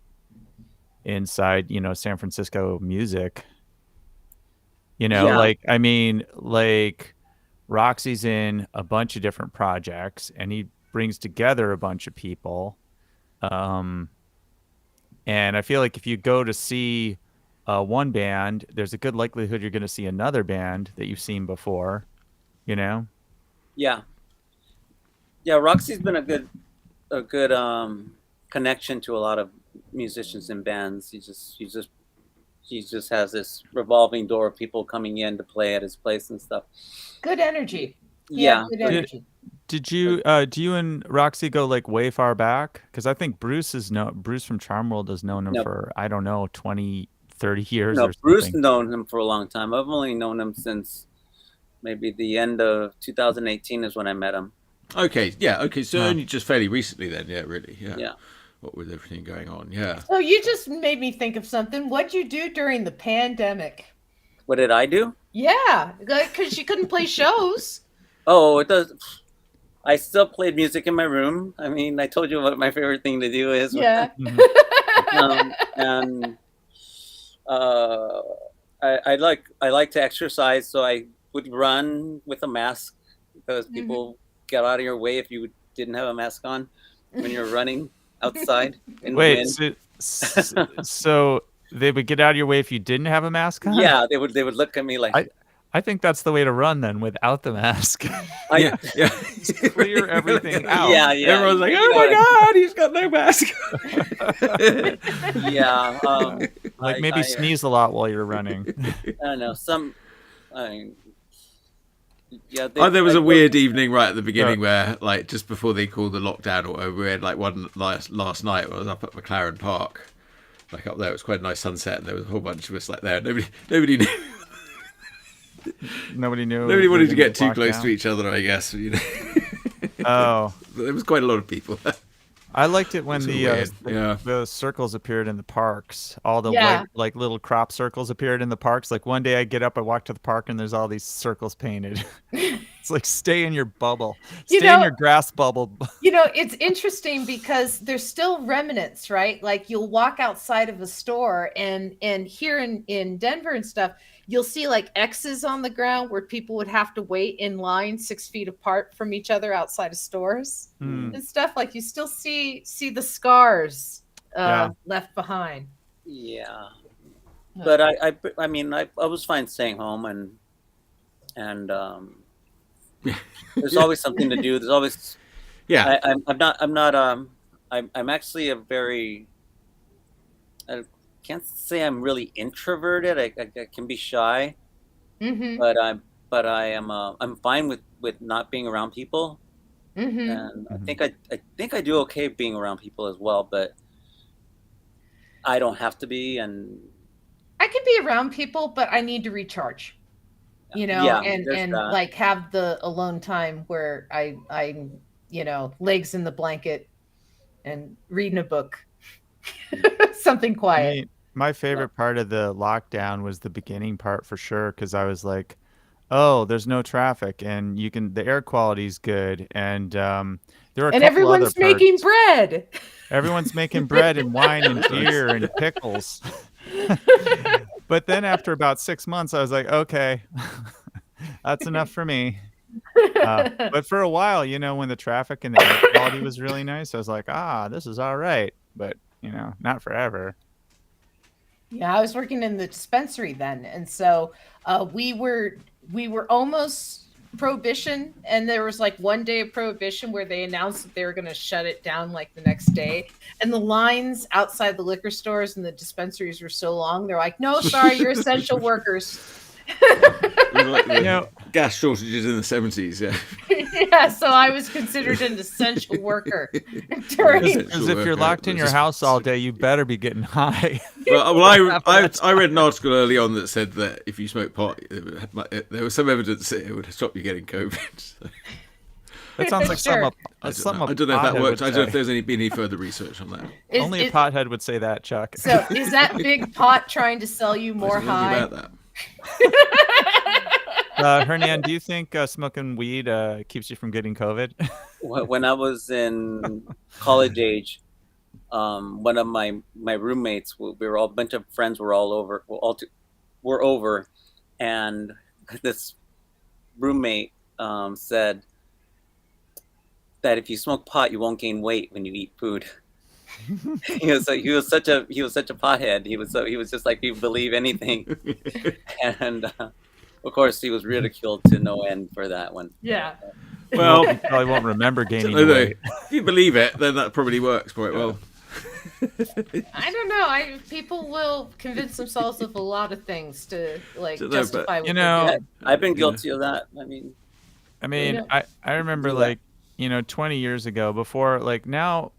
inside, San Francisco music. Yeah. Like I mean, like Roxy's in a bunch of different projects and he brings together a bunch of people. And I feel like if you go to see one band, there's a good likelihood you're going to see another band that you've seen before, Yeah. Roxy's been a good connection to a lot of musicians and bands. He just has this revolving door of people coming in to play at his place and stuff. Good energy. Yeah. Good energy. Do you and Roxy go like way far back? Because I think Bruce from Charm World has known him for, I don't know, 20, 30 years. No, or Bruce something. known him for a long time. I've only known him since maybe the end of 2018 is when I met him. Okay, yeah, okay, so only just fairly recently then, yeah, really, yeah. Yeah. What with everything going on, yeah. So you just made me think of something. What'd you do during the pandemic? What did I do? Yeah, because you couldn't play shows. Oh, it does. I still played music in my room. I mean, I told you what my favorite thing to do is. Yeah. And I like to exercise, so I would run with a mask because people get out of your way if you didn't have a mask on when you're running outside in the wind. So they would get out of your way if you didn't have a mask on? Yeah, they would look at me like. I think that's the way to run then, without the mask. Yeah. Just clear everything out. Yeah. Everyone's like, oh my God, he's got no mask. Yeah. Like maybe sneeze a lot while you're running. I don't know. There was a weird evening right at the beginning where, like, just before they called the lockdown or whatever, we had like one last night where I was up at McLaren Park, like up there. It was quite a nice sunset, and there was a whole bunch of us like there. Nobody knew. Nobody knew. Nobody wanted to get too close to each other, I guess. Oh, there was quite a lot of people. I liked it when the circles appeared in the parks. All the white, like little crop circles appeared in the parks. Like one day I get up, I walk to the park, and there's all these circles painted. It's like, stay in your bubble. Stay in your grass bubble. It's interesting because there's still remnants, right? Like you'll walk outside of a store and here in Denver and stuff, you'll see like X's on the ground where people would have to wait in line 6 feet apart from each other outside of stores and stuff. Like you still see the scars left behind. Yeah. But I mean, I was fine staying home and there's always something to do. There's always, I'm actually a very, I can't say I'm really introverted. I can be shy, but I'm fine with not being around people, and I think I do okay being around people as well. But I don't have to be, and I could be around people, but I need to recharge. And like have the alone time where I legs in the blanket and reading a book, something quiet. My favorite part of the lockdown was the beginning part for sure, because I was like, oh, there's no traffic and the air quality's good, and there are and everyone's making bread. Everyone's making bread and wine and beer and pickles. But then after about 6 months, I was like, okay, that's enough for me. But for a while, when the traffic and the air quality was really nice, I was like, this is all right. But, not forever. Yeah, I was working in the dispensary then. And so we were almost Prohibition, and there was like one day of Prohibition where they announced that they were going to shut it down like the next day, and the lines outside the liquor stores and the dispensaries were so long. They're like, "No, sorry, you're essential workers." Like the gas shortages in the 70s, yeah. Yeah, so I was considered an essential worker during. Because if you're locked in your house all day, you better be getting high. Well, I read an article early on that said that if you smoke pot, there was some evidence that it would stop you getting COVID. So. That sounds like Sure. I don't know if that worked. I don't know if there's been any further research on that. Only a pothead would say that, Chuck. So is that big pot trying to sell you more high? About that. Hernan, do you think smoking weed keeps you from getting COVID? When I was in college age, one of my roommates, we were all a bunch of friends were all over, were over, and this roommate said that if you smoke pot, you won't gain weight when you eat food. he was such a pothead. He was just like, he would believe anything, and of course he was ridiculed to no end for that one. Yeah. Well, you probably won't remember gaining no. weight. If you believe it, then that probably works quite well. I don't know. People will convince themselves of a lot of things to like justify. You know, I've been guilty of that. I mean, I remember like 20 years ago, before like now.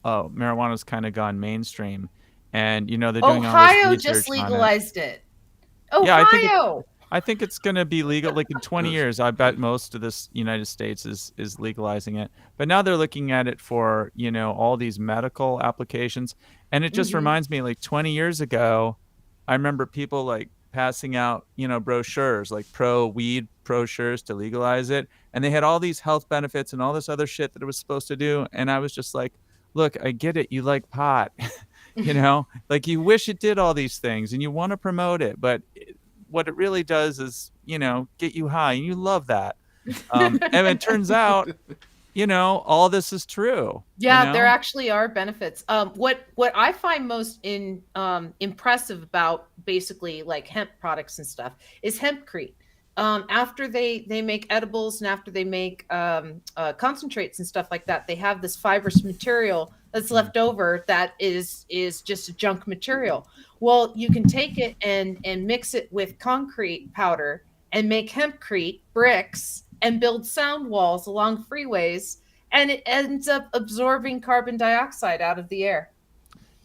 Marijuana's kind of gone mainstream, and they're doing all this Ohio research just legalized it. Ohio. Yeah, I think it's going to be legal. Like in 20 years, I bet most of this United States is legalizing it. But now they're looking at it for all these medical applications, and it just reminds me, like 20 years ago, I remember people like passing out brochures, like pro weed brochures to legalize it, and they had all these health benefits and all this other shit that it was supposed to do, and I was just like, look, I get it. You like pot, like you wish it did all these things and you want to promote it. But what it really does is, get you high, and you love that. And it turns out, all this is true. Yeah, there actually are benefits. What I find most impressive about basically like hemp products and stuff is hempcrete. After they make edibles and after they make concentrates and stuff like that, they have this fibrous material that's left over that is just a junk material. Well, you can take it and mix it with concrete powder and make hempcrete bricks and build sound walls along freeways, and it ends up absorbing carbon dioxide out of the air.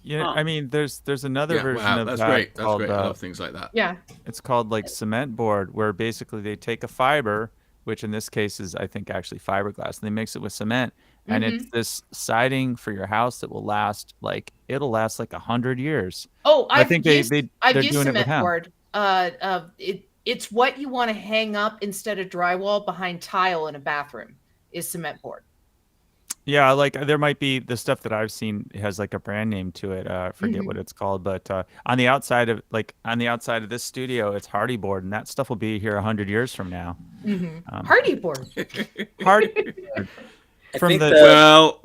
Yeah, I mean, there's another version of that's that. Great. That's called, great. I love things like that. Yeah. It's called like cement board, where basically they take a fiber, which in this case is, I think, actually fiberglass, and they mix it with cement, and it's this siding for your house that will last like 100 years. Oh, I think I've they're used doing it with cement board. It's what you want to hang up instead of drywall behind tile in a bathroom is cement board. Yeah, like there might be the stuff that I've seen has like a brand name to it. I forget what it's called, but on the outside of this studio, it's hardy board, and that stuff will be here 100 years from now. Hardy board. Hardy. You know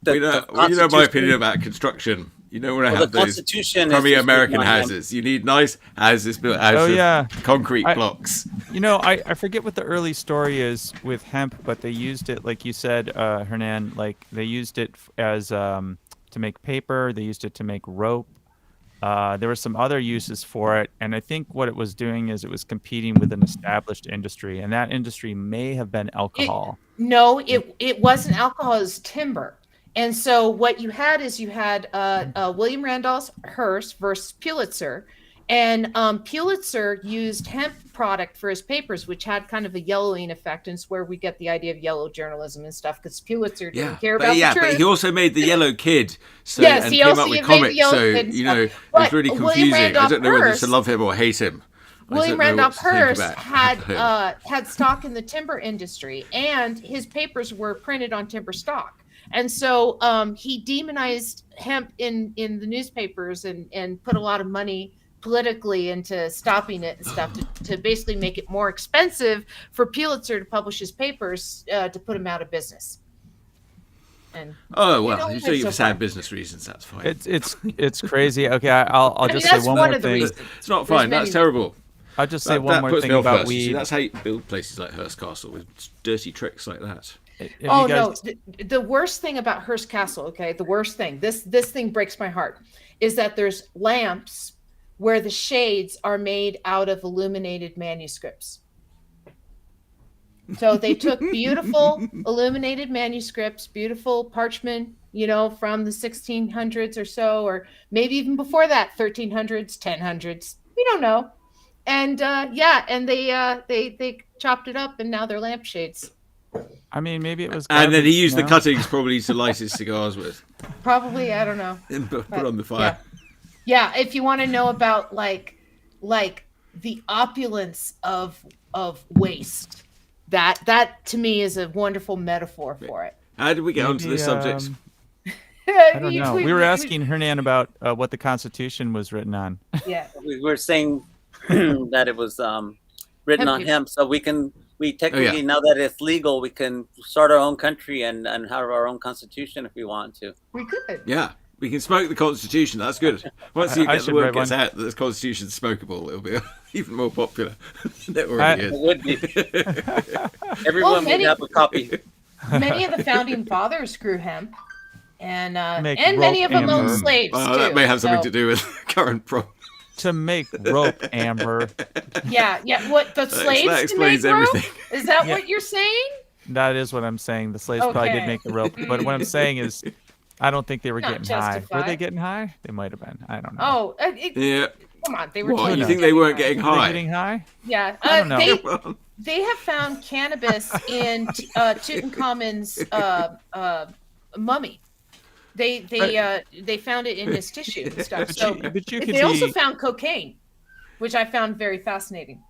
my opinion about construction. You know when I have those crummy American houses, you need nice houses built out of concrete blocks. I forget what the early story is with hemp, but they used it, like you said, Hernan, like they used it as to make paper. They used it to make rope. There were some other uses for it, and I think what it was doing is it was competing with an established industry, and that industry may have been alcohol. It wasn't alcohol, it was timber. And so what you had is William Randolph Hearst versus Pulitzer, and Pulitzer used hemp product for his papers, which had kind of a yellowing effect, and it's where we get the idea of yellow journalism and stuff, because Pulitzer didn't care about the truth. But he also made the Yellow Kid, yes, and he came also up with made comics. the So Kid it's really confusing. I don't know whether to love him or hate him. William Randolph Hearst had stock in the timber industry, and his papers were printed on timber stock. And so he demonized hemp in the newspapers and put a lot of money politically into stopping it and stuff to basically make it more expensive for Pulitzer to publish his papers to put him out of business. And you say for sad business reasons, that's fine. It's crazy. Okay, I'll just say one more thing. It's not fine. That's terrible. I'll just say That one more puts thing me off about Hearst. You see, weed. that's how you build places like Hearst Castle, with dirty tricks like that. Have Oh you guys, no, the worst thing about Hearst Castle, okay, the worst thing, this thing breaks my heart, is that there's lamps where the shades are made out of illuminated manuscripts. So they took beautiful illuminated manuscripts, beautiful parchment, from the 1600s or so, or maybe even before that, 1300s, 1000s. We don't know. And and they chopped it up, and now they're lampshades. I mean, maybe it was. And then he garbage, used the cuttings probably to light his cigars with, Probably, I don't know. and put But, on the fire. Yeah, if you want to know about like the opulence of waste, that to me is a wonderful metaphor for it. How did we get onto Maybe, this subject? I don't know. We were asking Hernan about what the Constitution was written on. Yeah. We were saying that it was written on hemp, so we technically, now that it's legal, we can start our own country and have our own constitution if we want to. We could. Yeah, we can smoke the Constitution. That's good. Once I the should word write gets one. out that the Constitution's smokable, it'll be even more popular than it already It is. would be. Everyone many- would have a copy. Many of the founding fathers grew hemp, and Make many rope of them owned amber. slaves Well, too. that may have something so- to do with current problem. To make rope, Amber. Yeah. What the slaves that to make explains rope? everything. Is that Yeah. what you're saying? That is what I'm saying. The slaves probably did Okay. make the rope, but what I'm saying is, I don't think they were Not getting high. Were they justified. getting high? They might have been. I don't know. Oh, Yeah. come on, they were. What, totally you think they weren't getting getting Were they high? getting high? Yeah, I don't know. Well, they have found cannabis in Tutankhamun's mummy. They found it in his tissue and stuff. But So but you could they also be. found cocaine, which I found very fascinating.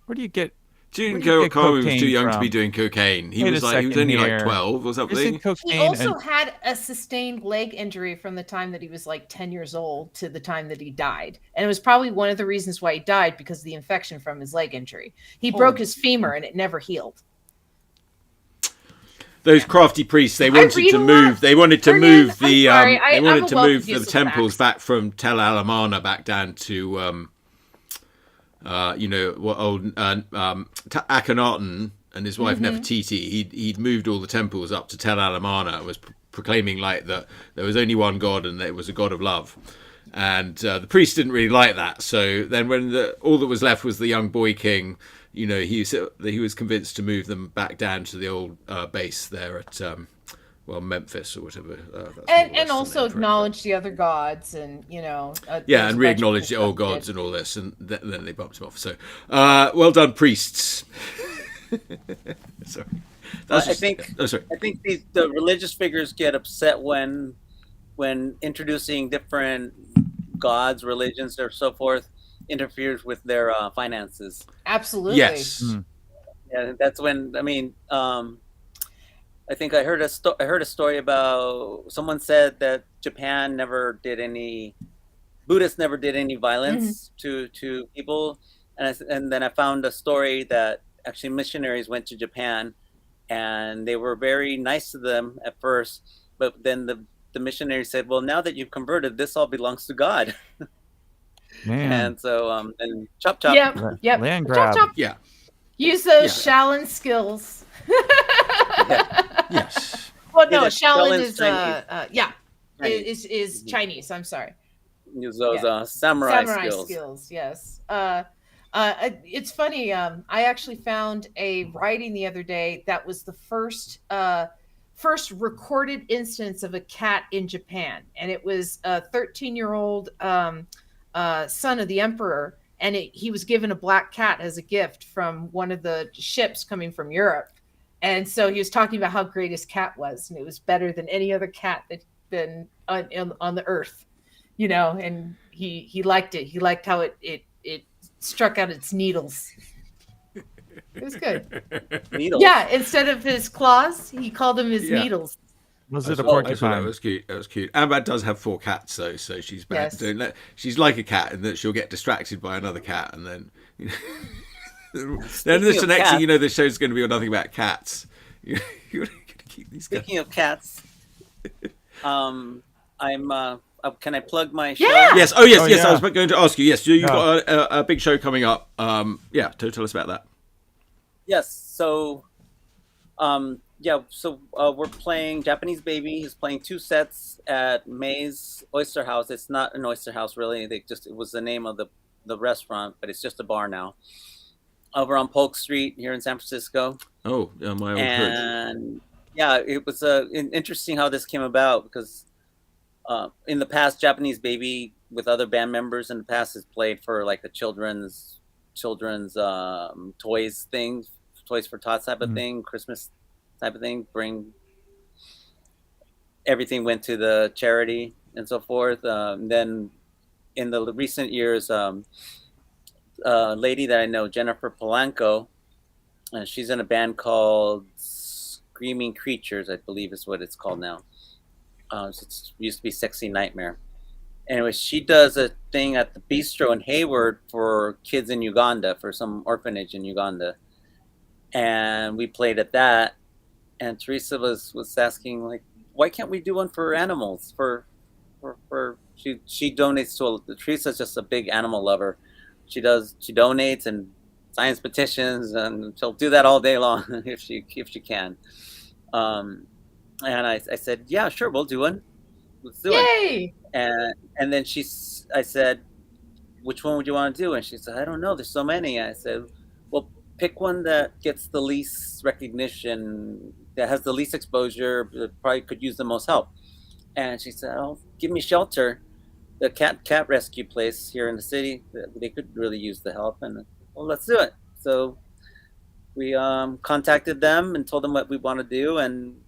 Where do you get? June Where do you get Carver was cocaine too young to from? be doing cocaine. He Wait was a he was second only here. like 12 or something. Isn't He cocaine? also and, had a sustained leg injury from the time that he was like 10 years old to the time that he died. And it was probably one of the reasons why he died, because of the infection from his leg injury. He broke his femur and it never healed. Those crafty priests, they wanted read to a lot. move. They wanted to Hernan, move I'm the. sorry, They I'm wanted a to wealth move of the useless temples facts. back from Tel Alamana back down to, what old Akhenaten and his wife Nefertiti. He'd moved all the temples up to Tel Alamana and was proclaiming like that there was only one God and that it was a God of love. And the priests didn't really like that. So then, when all that was left was the young boy king, he was convinced to move them back down to the old base there at Memphis or whatever. That's And more or less also the name for it. acknowledge the other gods and, Yeah, there's and a re-acknowledge bunch the of old stuff gods that- and all this, and then they bumped him off. So, well done, priests. Sorry. I think Oh, sorry. I think the religious figures get upset when introducing different gods, religions, or so forth interferes with their finances. Absolutely. Yes. Yeah, that's when I think I heard a story about someone said that Japan never did any Buddhists never did any violence to people, and then I found a story that actually missionaries went to Japan, and they were very nice to them at first, but then the missionary said, "Well, now that you've converted, this all belongs to God." Man, And so and chop chop. Yep. land Chop, grab. chop. Yeah. Use those Shaolin skills. Yes. Well, no, Yeah, Shaolin Shaolin's is Chinese. is Chinese. I'm sorry. Use those Yeah. samurai skills. skills. Yes. It's funny. I actually found a writing the other day that was the first recorded instance of a cat in Japan, and it was a 13-year-old son of the emperor, and he was given a black cat as a gift from one of the ships coming from Europe. And so he was talking about how great his cat was, and it was better than any other cat that's been on the earth, and he liked it. He liked how it struck out its needles. It was good. Needles. Yeah, instead of his claws, he called them his Yeah. needles. Was it a I thought that porcupine? was cute. That was cute. Amber does have 4 cats, though, so she's bad. Yes. Don't let. She's like a cat in that she'll get distracted by another cat, and then. Then this of the next cats- thing you know, the show's going to be nothing about cats. You're going to keep these cats. Speaking of cats, I'm can I plug my show? Yeah. Yes. Oh, yes, Oh, yes. I yeah. was going to ask you. Yes, you've Yeah. got a big show coming up. Yeah, tell us about that. Yes. So, we're playing Japanese Baby. He's playing 2 sets at Mayes Oyster House. It's not an oyster house, really. It was the name of the restaurant, but it's just a bar now. Over on Polk Street here in San Francisco. Oh, yeah, my old hood. And yeah, it was interesting how this came about because in the past, Japanese Baby with other band members in the past has played for like the children's toys thing, Toys for Tots type of thing, Christmas type of thing. Everything went to the charity and so forth. Then in the recent years, lady that I know, Jennifer Polanco, she's in a band called Screaming Creatures, I believe is what it's called now. It used to be Sexy Nightmare. Anyway, she does a thing at the bistro in Hayward for kids in Uganda, for some orphanage in Uganda. And we played at that. And Teresa was asking, like, why can't we do one for animals? She donates to Teresa's just a big animal lover. She donates and signs petitions, and she'll do that all day long if she can. And I said, yeah, sure, we'll do one. Let's do it. Yay! And then I said, which one would you want to do? And she said, I don't know. There's so many. I said, well, pick one that gets the least recognition, that has the least exposure, that probably could use the most help. And she said, oh, give me Shelter, the cat rescue place here in the city. They could really use the help. And well, let's do it. So we contacted them and told them what we want to do. And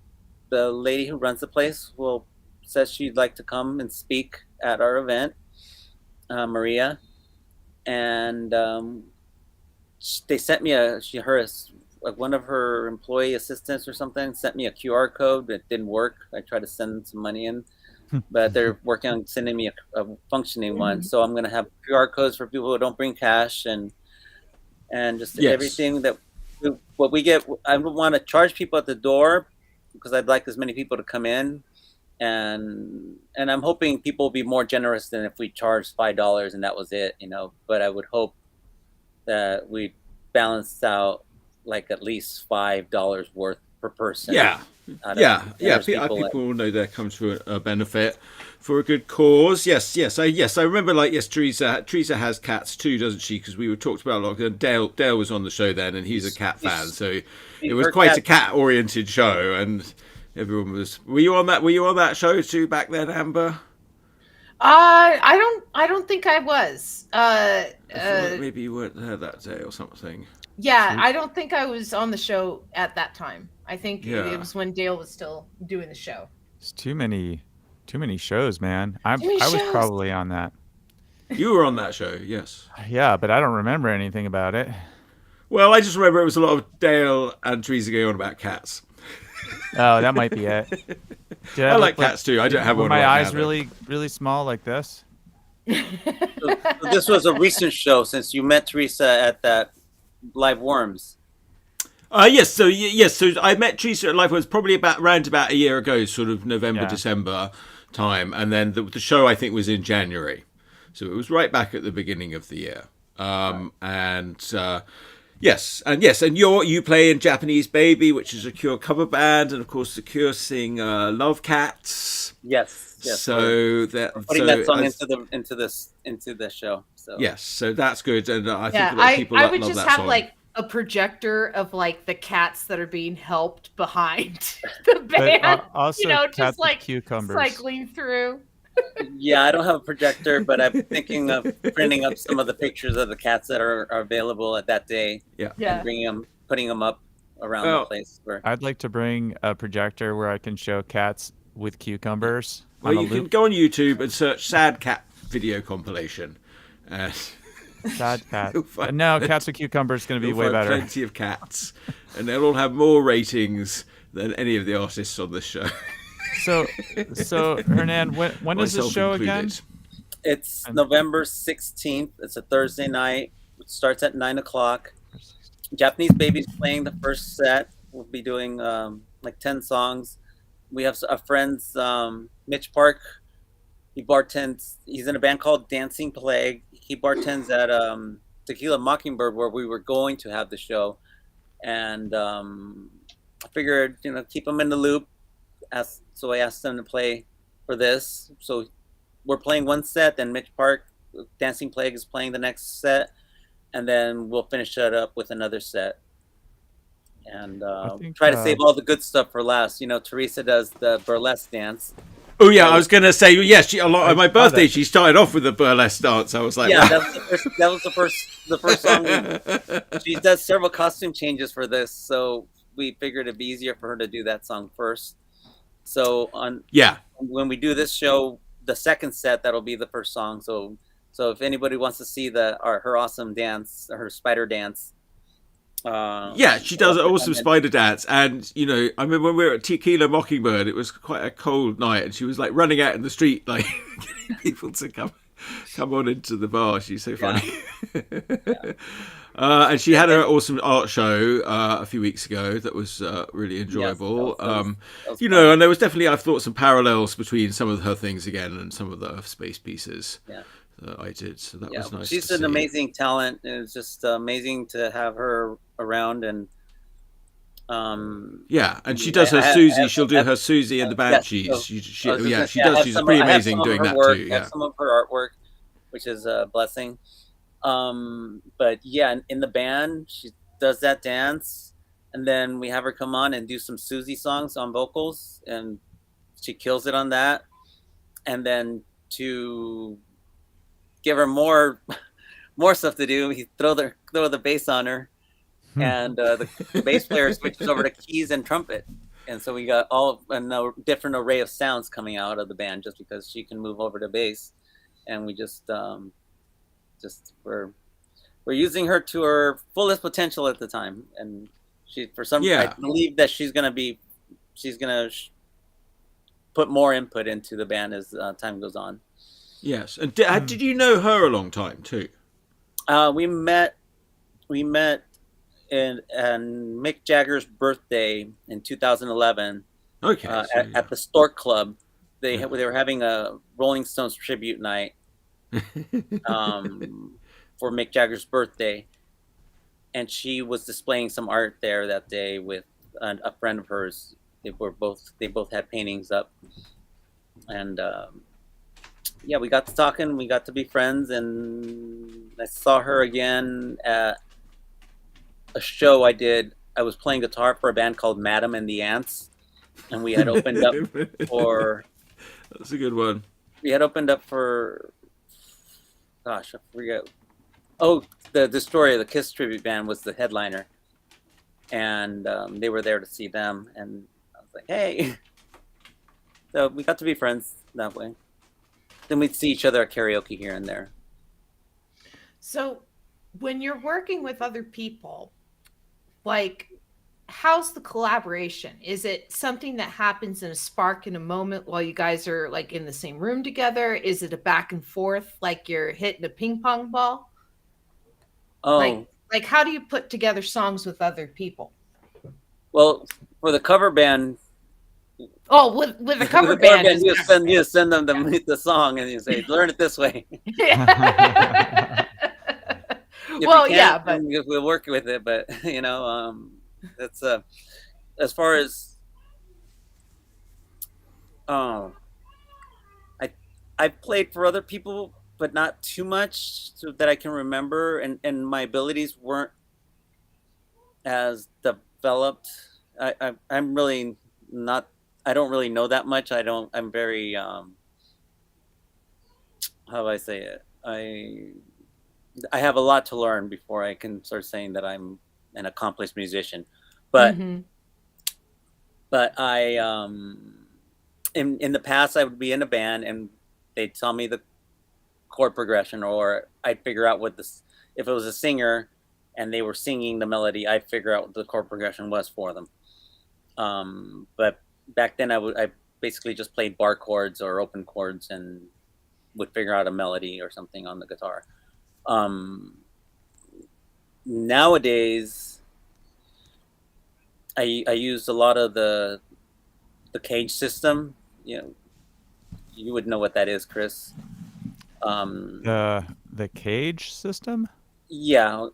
the lady who runs the place says she'd like to come and speak at our event, Maria. And they sent me one of her employee assistants or something sent me a QR code. It didn't work. I tried to send some money in, but they're working on sending me a functioning one. So I'm going to have QR codes for people who don't bring cash and just everything what we get. I don't want to charge people at the door because I'd like as many people to come in. And I'm hoping people will be more generous than if we charged $5 and that was it, but I would hope that we balanced out like at least $5 worth per person. People know there comes to a benefit for a good cause. Yes. I remember. Teresa has cats too, doesn't she? Because we were talked about a lot. Dale was on the show then, and he's a cat fan, so it was quite a cat-oriented show, and everyone was. Were you on that show too back then, Amber? I don't think I was. I feel like maybe you weren't there that day or something. Yeah, I don't think I was on the show at that time. I think it was when Dale was still doing the show. It's too many shows, man. I was probably on that. You were on that show, yes. Yeah, but I don't remember anything about it. Well, I just remember it was a lot of Dale and Teresa going on about cats. Oh, that might be it. I like cats too. I don't have one. My right eyes now, really, really small like this. So this was a recent show since you met Teresa at that Live Worms. Yes. So I met Teresa at Live Worms probably around about a year ago, sort of November, December time, and then the show I think was in January, so it was right back at the beginning of the year. Yes, and you play in Japanese Baby, which is a Cure cover band, and of course the Cure sing Love Cats. Yes. So putting that song into the show. So yes, so that's good, and I think a lot of people I love would that just have song. like a projector of like the cats that are being helped behind the band. But, also just like cucumbers. cycling through. Yeah, I don't have a projector, but I'm thinking of printing up some of the pictures of the cats that are available at that day. Yeah. And putting them up around the place. I'd like to bring a projector where I can show cats with cucumbers. Well, you can go on YouTube and search "sad cat video compilation." Sad cat. No, cats with cucumbers is going to be way better. Plenty of cats, and they'll all have more ratings than any of the artists on this show. So Hernan, when is this show again? It's November 16th. It's a Thursday night. It starts at 9:00. Japanese Baby's playing the first set. We'll be doing like 10 songs. We have our friends, Mitch Park. he bartends. He's in a band called Dancing Plague. He bartends at Tequila Mockingbird, where we were going to have the show, and I figured, keep him in the loop. So I asked him to play for this. So we're playing one set, then Mitch Park, Dancing Plague, is playing the next set, and then we'll finish it up with another set. And try to save all the good stuff for last. Teresa does the burlesque dance. Oh yeah, I was gonna say yes. On my birthday, she started off with the burlesque dance. I was like, yeah, that was the first song. She does several costume changes for this, so we figured it'd be easier for her to do that song first. So when we do this show, the second set, that'll be the first song. So if anybody wants to see her awesome dance, her spider dance. She does an awesome spider dance, and I remember when we were at Tequila Mockingbird, it was quite a cold night, and she was like running out in the street, like getting people to come on into the bar. She's so funny. Yeah. And she had her awesome art show a few weeks ago that was really enjoyable. Yes, and there was definitely, I've thought, some parallels between some of her things again and some of the Urfspace pieces. Yeah. I did, so that was nice. She's an amazing talent, and it's just amazing to have her around. And and she does her Susie. She'll do her Susie and the Banshees. She does. She's pretty amazing doing that too. Yeah, some of her artwork, which is a blessing. But yeah, in the band, she does that dance, and then we have her come on and do some Susie songs on vocals, and she kills it on that. And then to give her more stuff to do, he throw the bass on her, and the bass player switches over to keys and trumpet, and so we got a different array of sounds coming out of the band just because she can move over to bass, and we we're using her to her fullest potential at the time, and I believe that she's gonna put more input into the band as time goes on. Yes, and did you know her a long time too? We met in Mick Jagger's birthday in 2011. Okay, at the Stork Club, they were having a Rolling Stones tribute night for Mick Jagger's birthday, and she was displaying some art there that day with a friend of hers. They both had paintings up, and we got to talking. We got to be friends, and I saw her again at a show I did. I was playing guitar for a band called Madam and the Ants, and we had opened up for. That's a good one. We had opened up for. Gosh, I forget. Oh, the Destroyer, the Kiss tribute band, was the headliner, and they were there to see them, and I was like, "Hey!" So we got to be friends that way. Then we'd see each other at karaoke here and there. So when you're working with other people, like, how's the collaboration? Is it something that happens in a spark in a moment while you guys are like in the same room together? Is it a back and forth, like you're hitting a ping pong ball? Oh, like how do you put together songs with other people? Well, for the cover band. Oh, with a cover band, you send them the song, and you say, "Learn it this way." Well, yeah, but we'll work with it. But that's as far as I played for other people, but not too much, so that I can remember, and my abilities weren't as developed. I'm really not. I don't really know that much. I'm very, how do I say it? I have a lot to learn before I can start saying that I'm an accomplished musician. But, but I, in the past, I would be in a band and they'd tell me the chord progression, or I'd figure out if it was a singer and they were singing the melody, I'd figure out what the chord progression was for them. But back then I basically just played bar chords or open chords and would figure out a melody or something on the guitar. Nowadays I use a lot of the Cage system. you would know what that is, Chris. The cage system? Yeah,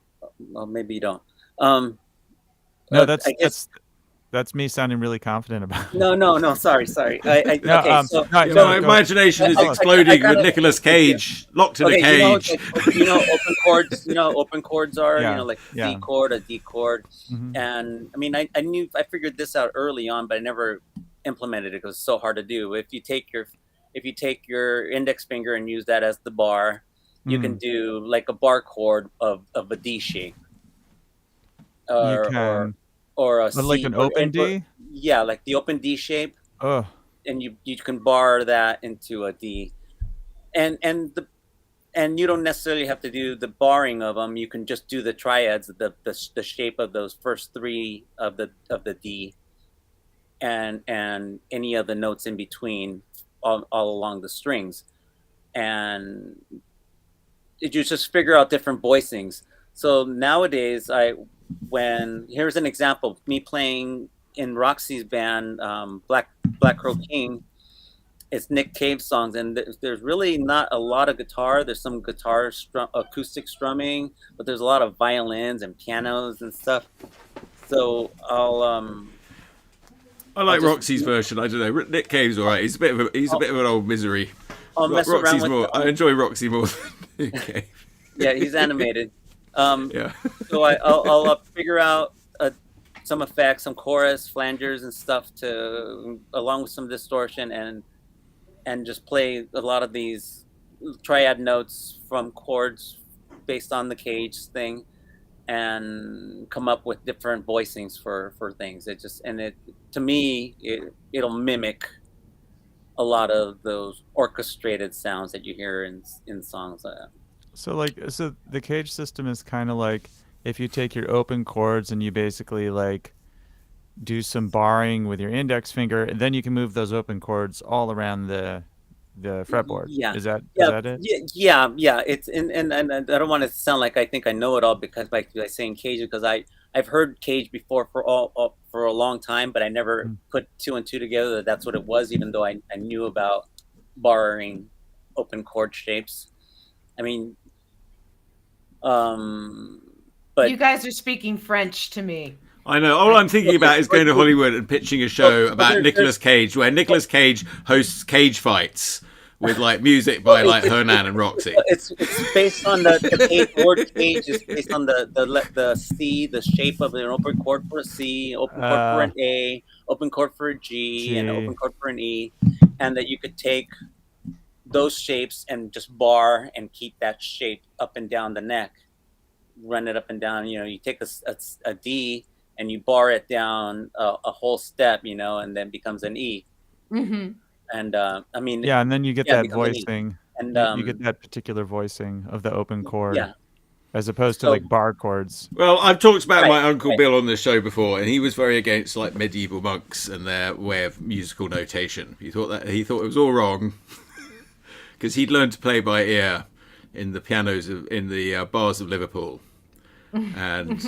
well, maybe you don't. No, that's I guess that's me sounding really confident about it. no. Sorry. No, Okay, so no, So no, my go- imagination is I exploding kinda- with Nicolas Cage locked in a okay, cage. open chords. Open chords are Yeah, like yeah. C chord, a D chord, Mhm. and I mean, I figured this out early on, but I never implemented it because it's so hard to do. If you take your index finger and use that as the bar, you can do like a bar chord of a D shape, You can, or a but like C, an open D? yeah, like the open D shape, Oh, and you can bar that into a D, and you don't necessarily have to do the barring of them. You can just do the triads, the shape of those first three of the D, and any of the notes in between, all along the strings, and you just figure out different voicings. So nowadays, here's an example: me playing in Roxy's band, Black Crow King. It's Nick Cave songs, and there's really not a lot of guitar. There's some guitar acoustic strumming, but there's a lot of violins and pianos and stuff. So I like just- Roxy's version. I don't know. Nick Cave's all right. He's a bit of an old misery. I'll mess around Roxy's with more. I enjoy Roxy more than Nick Cave. yeah, he's animated. Yeah. So I'll figure out some effects, some chorus, flangers, and stuff along with some distortion, and just play a lot of these triad notes from chords based on the Cage thing, and come up with different voicings for things. To me it'll mimic a lot of those orchestrated sounds that you hear in songs. so the cage system is kind of like if you take your open chords and you basically like do some barring with your index finger, and then you can move those open chords all around the fretboard. Yeah. Is that it? Yeah. It's and I don't want to sound like I think I know it all because by saying Cage, because I've heard Cage before for a long time, but I never put two and two together that that's what it was, even though I knew about barring open chord shapes. I mean, but You guys are speaking French to me. I know. All I'm thinking about is going to Hollywood and pitching a show about Nicolas Cage, where Nicolas Cage hosts cage fights with like music by like Hernan and Roxy. it's based on the cage word. Cage is based on the C, the shape of an open chord for a C, open chord for an A, open chord for a G, and open chord for an E, and that you could take those shapes and just bar and keep that shape up and down the neck, run it up and down. You take a D and you bar it down a whole step, and then becomes an E. Mm-hmm. And I mean, Yeah, and then you get yeah, that becomes an E. voicing. And You get that particular voicing of the open chord, yeah. as opposed to So- like bar chords. Well, I've talked about Right, my Uncle right. Bill on the show before, and he was very against like medieval monks and their way of musical notation. He thought it was all wrong because he'd learned to play by ear in the pianos in the bars of Liverpool. And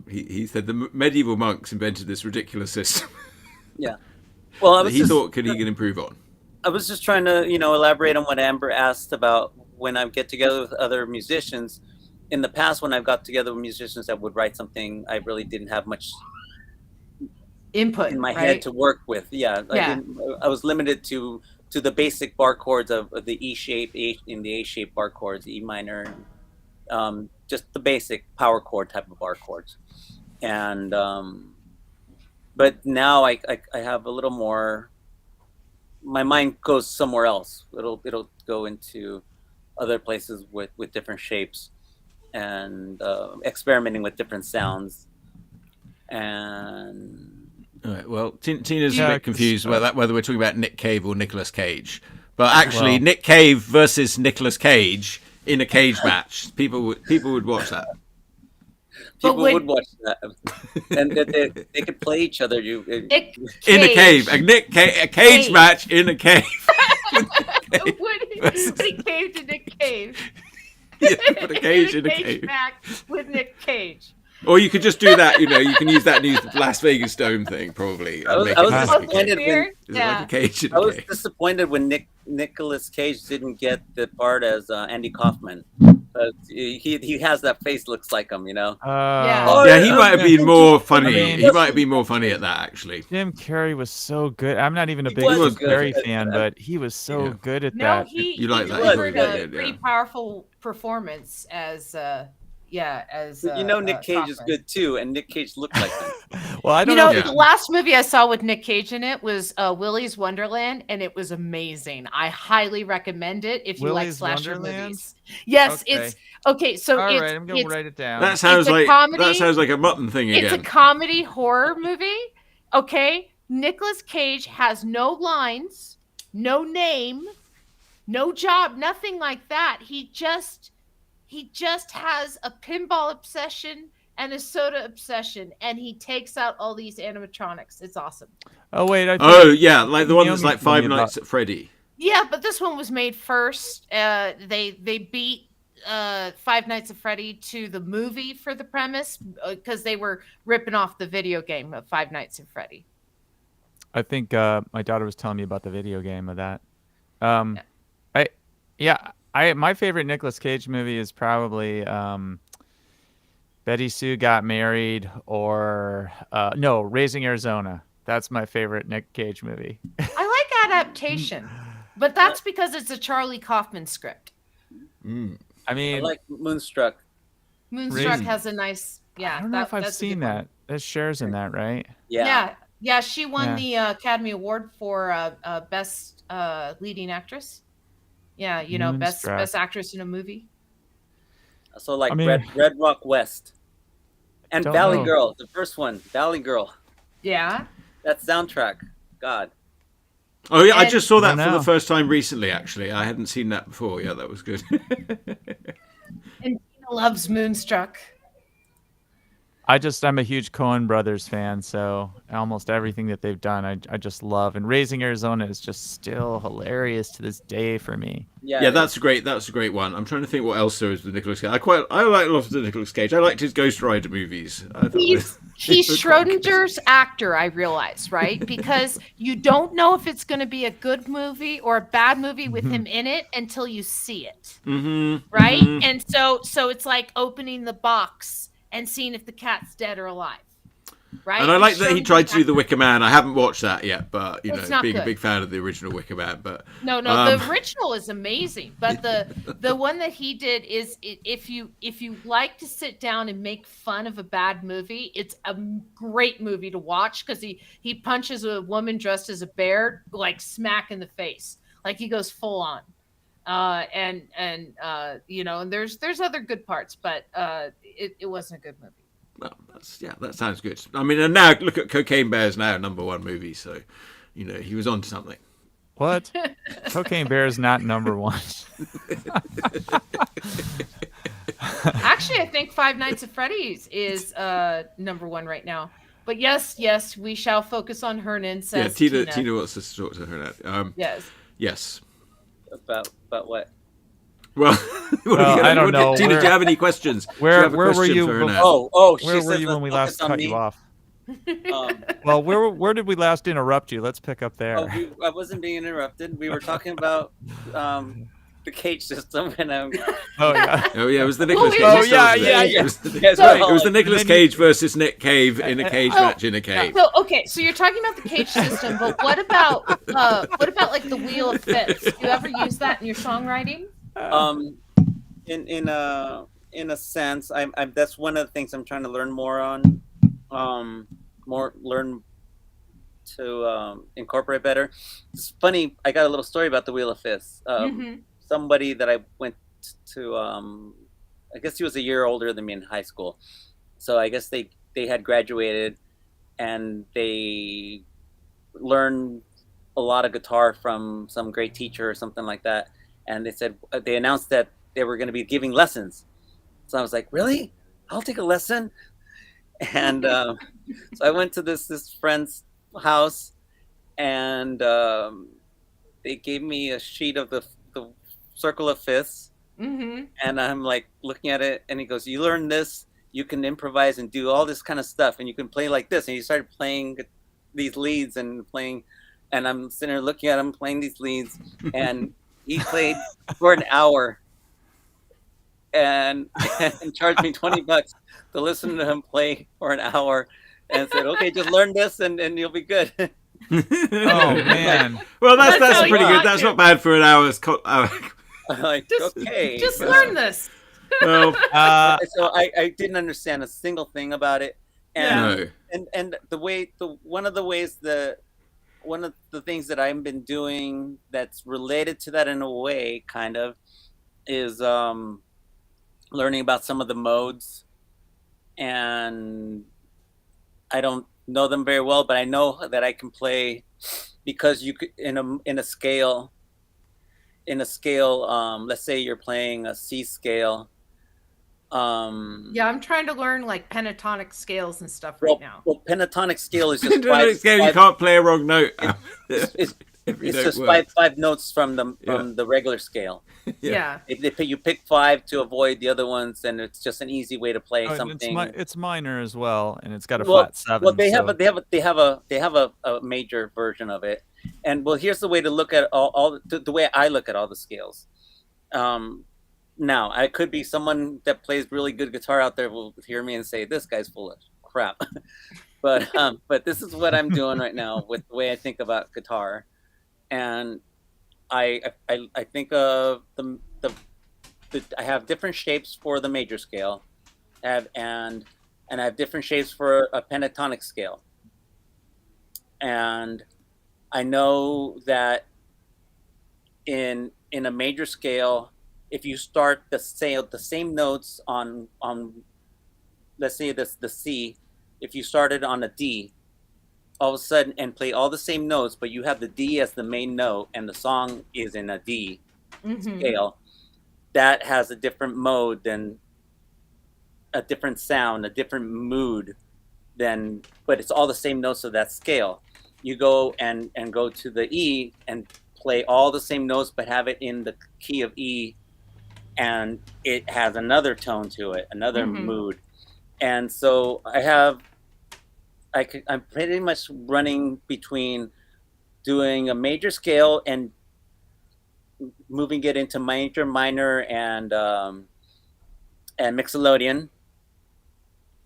he said the medieval monks invented this ridiculous system Yeah. Well, that he thought he could improve on. I was just trying to, elaborate on what Amber asked about when I get together with other musicians. In the past, when I've got together with musicians that would write something, I really didn't have much Input in my right? head to work with. Yeah. I was limited to the basic bar chords of the E shape, in the A shape bar chords, E minor, just the basic power chord type of bar chords. And but now I have a little more. My mind goes somewhere else. It'll go into other places with different shapes and experimenting with different sounds. And All right, well, Tina's Yeah, a bit 'cause, confused whether we're talking about Nick Cave or Nicolas Cage. But actually, Well- Nick Cave versus Nicolas Cage in a cage match, people would watch that. But people when- would watch that, and they could play each other. Nick In a cave, Cage. a cage match in a cave. Would he cave to Nick Cage? Yeah, put a cage in a cage. Match with Nick Cage. Or you could just do that. You can use that new Las Vegas Dome thing probably. I was And make it like a disappointed cage. when Is it like a cage in I a was cage? disappointed when Nicolas Cage didn't get the part as Andy Kaufman. He has that face, looks like him, Yeah. Yeah, he might have been more funny. mean- He might have been more funny at that, actually. Jim Carrey was so good. I'm not even a He big was Jim good. Carrey fan, but he was so Yeah. good at No, that. he You like he that? He delivered was a good, pretty yeah. powerful performance as Nick Cage is Kaufman. good too, and Nick Cage looked like him. Well, I You don't know, know. Yeah. the last movie I saw with Nick Cage in it was Willy's Wonderland, and it was amazing. I highly recommend it if you like Willy's slasher Wonderland? movies. Yes, Okay. it's okay. So All it's right, I'm gonna it's, write it down. That sounds a like comedy. a mutton thing it's a again. comedy horror movie. Okay, Nicolas Cage has no lines, no name, no job, nothing like that. He just has a pinball obsession and a soda obsession, and he takes out all these animatronics. It's awesome. Oh wait, I think Oh yeah, like the one that's Naomi like told me Five about- Nights at Freddy. Yeah, but this one was made first. They beat Five Nights at Freddy to the movie for the premise because they were ripping off the video game of Five Nights at Freddy. I think my daughter was telling me about the video game of that. My favorite Nicolas Cage movie is probably Betty Sue Got Married or no, Raising Arizona. That's my favorite Nick Cage movie. I like adaptation, but that's because it's a Charlie Kaufman script. Mm. I I mean, like Moonstruck. Moonstruck Raising- has a nice, yeah. I don't know if I've that's a good seen one. that. There's Cher's in that, right? Yeah. Yeah. She won the Academy Award for best leading actress. Yeah, Moonstruck. best actress in a movie. So like I mean- Red Rock West. And Don't Valley know. Girl, the first one, Valley Girl. Yeah. That soundtrack. God. Oh yeah, I And- just saw that I for the know. first time recently. Actually, I hadn't seen that before. Yeah, that was good. And Tina loves Moonstruck. I'm a huge Coen Brothers fan, so almost everything that they've done, I just love. And Raising Arizona is just still hilarious to this day for me. Yeah, that's a great one. I'm trying to think what else there is with Nicolas Cage. I like a lot of the Nicolas Cage. I liked his Ghost Rider movies. I thought He's they're quite good. Schrodinger's actor, I realize, right? Because you don't know if it's going to be a good movie or a bad movie with him in it until you see it, right? And so it's like opening the box and seeing if the cat's dead or alive, right? And I like that he tried to do The Schrodinger's Wicker Man. I haven't watched that yet, but It's not being a good. big fan of the original Wicker Man. But No, the original is amazing, but the one that he did is if you like to sit down and make fun of a bad movie, it's a great movie to watch because he punches a woman dressed as a bear like smack in the face, like he goes full on, and there's other good parts, but it wasn't a good movie. well, that sounds good. I mean, and now look at Cocaine Bear's now #1 movie, so he was on to something. What? Cocaine Bear is not number one. Actually, I think Five Nights at Freddy's is #1 right now. But yes, we shall focus on Hernan. Says Yeah, Tina wants us to talk to her now. Yes. Yes. About what? Well, I don't know. Tina, do you have any questions? Do you have a Where were question you for her before- now? She Where were says you let's when we focus last on cut me. you off? Um, Well, where did we last interrupt you? Let's pick up there. I wasn't being interrupted. We were talking about the cage system, and Oh yeah. Oh yeah, it was the Nicolas Cage. Oh, yeah, wasn't it? yeah, It yeah. was the, Yes, it was the Nicolas And then you- Cage versus Nick Cave in a cage match in a cave. So okay, so you're talking about the cage system, but what about like the wheel of fits? Do you ever use that in your songwriting? In a sense, I'm that's one of the things I'm trying to learn more on, learn to incorporate better. It's funny. I got a little story about the Wheel of Fists. Somebody that I went to, I guess he was a year older than me in high school, so I guess they had graduated, and they learned a lot of guitar from some great teacher or something like that. And they announced that they were going to be giving lessons. So I was like, really? I'll take a lesson. And so I went to this friend's house, and they gave me a sheet of the circle of fifths. And I'm like looking at it, and he goes, you learn this, you can improvise and do all this kind of stuff, and you can play like this. And he started playing these leads and playing, and I'm sitting there looking at him playing these leads, and he played for an hour and charged me $20 to listen to him play for an hour, and said, okay, just learn this and you'll be good. Oh man. Well, that's how pretty you good. like That's it. not bad for an hour's. I'm like, okay. Just learn this. Well, So I didn't understand a single thing about it. And no. and one of the things that I've been doing that's related to that in a way, kind of, is learning about some of the modes. And I don't know them very well, but I know that I can play, because you could in a scale. Let's say you're playing a C scale. Yeah, I'm trying to learn like pentatonic scales and stuff right now. Well, pentatonic scale is just You can't play a wrong note. It's If you it's don't just work. five notes from the regular scale. Yeah. If you pick 5 to avoid the other ones, then it's just an easy way to play Oh, and something. it's minor as well, and it's got a Well, flat 7. Well, they so- have a major version of it, and well, here's the way to look at all the way I look at all the scales. Now, I could be someone that plays really good guitar out there will hear me and say, this guy's full of crap. But this is what I'm doing right now with the way I think about guitar. And I think of I have different shapes for the major scale, and I have different shapes for a pentatonic scale. And I know that in a major scale, if you start the same notes on let's say the C, if you started on a D, all of a sudden, and play all the same notes, but you have the D as the main note and the song is in a D scale, that has a different mode than a different sound, a different mood than, but it's all the same notes of that scale. You go and go to the E and play all the same notes, but have it in the key of E, and it has another tone to it, another mood. And so I'm pretty much running between doing a major scale and moving it into major, minor, and mixolydian.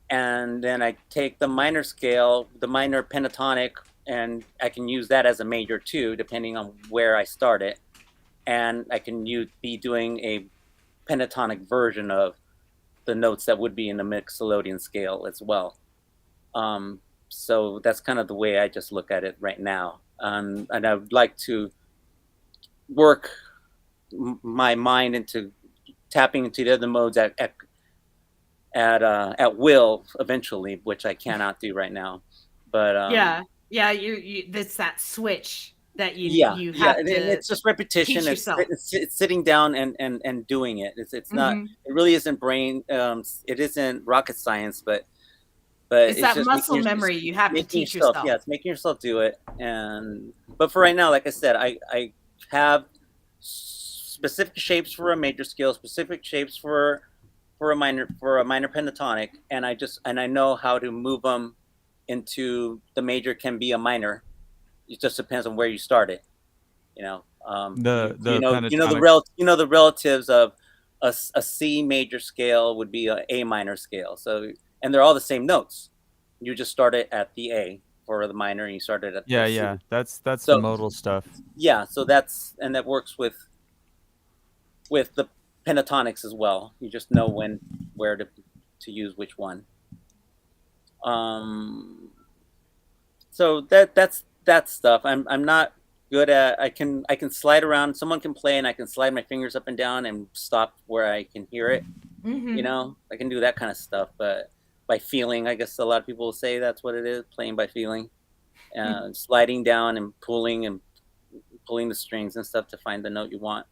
And then I take the minor scale, the minor pentatonic, and I can use that as a major too, depending on where I start it. And I can be doing a pentatonic version of the notes that would be in the mixolydian scale as well. So that's kind of the way I just look at it right now. And I would like to work my mind into tapping into the other modes at will eventually, which I cannot do right now. But you that's that switch that you yeah, have and to it's just repetition. teach yourself. It's sitting down and doing it. It's not. It really isn't brain. It isn't rocket science, but it's that just muscle memory you have to teach yourself. Yeah, it's making yourself do it. But for right now, like I said, I have specific shapes for a major scale, specific shapes for a minor pentatonic, and I know how to move them into the major can be a minor. It just depends on where you start it. The relatives of a C major scale would be a A minor scale. So, and they're all the same notes. You just start it at the A for the minor, and you start it at the C. Yeah. That's the modal stuff. Yeah, so that works with the pentatonics as well. You just know where to use which one. So that's that stuff. I'm not good at. I can slide around. Someone can play, and I can slide my fingers up and down and stop where I can hear it. I can do that kind of stuff, but by feeling, I guess a lot of people will say that's what it is, playing by feeling, sliding down and pulling the strings and stuff to find the note you want.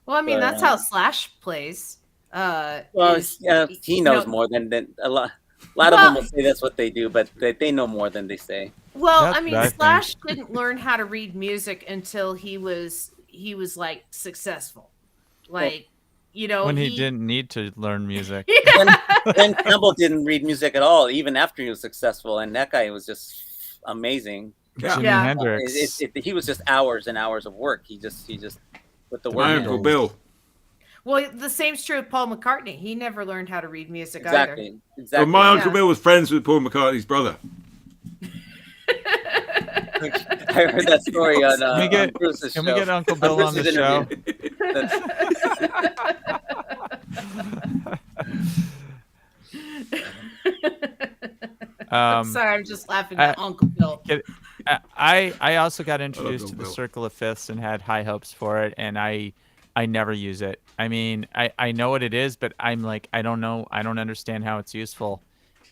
Well, I mean, that's how Slash plays. He knows more than a lot. A lot of them will say that's what they do, but they know more than they say. Well, That's I mean, Slash didn't learn how to read music until he was like successful. Like you know, When he didn't need to learn music. Ben Campbell didn't read music at all, even after he was successful, and that guy was just amazing. Jimi Yeah. Hendrix. He was just hours and hours of work. He just with the My work. Uncle Bill. Well, the same is true with Paul McCartney. He never learned how to read music Exactly. Well, my Yeah. Uncle Bill was friends with Paul McCartney's brother. I heard that story on Bruce's Can show. we get Uncle Bill on the Bruce's show? either. Sorry, I'm just laughing at Uncle Bill. I also got introduced to Uncle the Bill. Circle of Fifths and had high hopes for it, and I never use it. I mean, I know what it is, but I'm like, I don't know. I don't understand how it's useful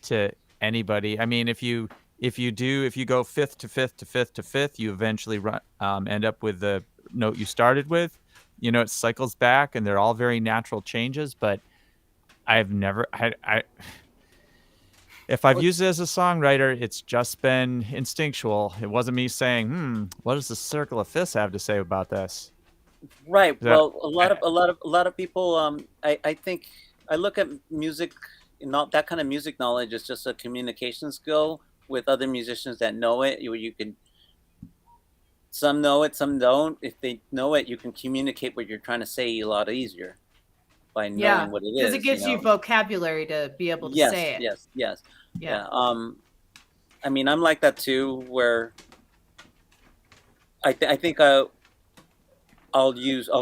to anybody. I mean, if you go fifth to fifth to fifth to fifth, you eventually end up with the note you started with. You know, it cycles back, and they're all very natural changes. But I've never if I've used it as a songwriter, it's just been instinctual. It wasn't me saying, what does the Circle of Fifths have to say about this? Right. That- Well, a lot of people. I think I look at music. Not that kind of music knowledge is just a communication skill with other musicians that know it. You can. Some know it, some don't. If they know it, you can communicate what you're trying to say a lot easier by knowing what it is. Because it gives you know? vocabulary to be able to say it. Yes. Yeah. I mean, I'm like that too, where I think I'll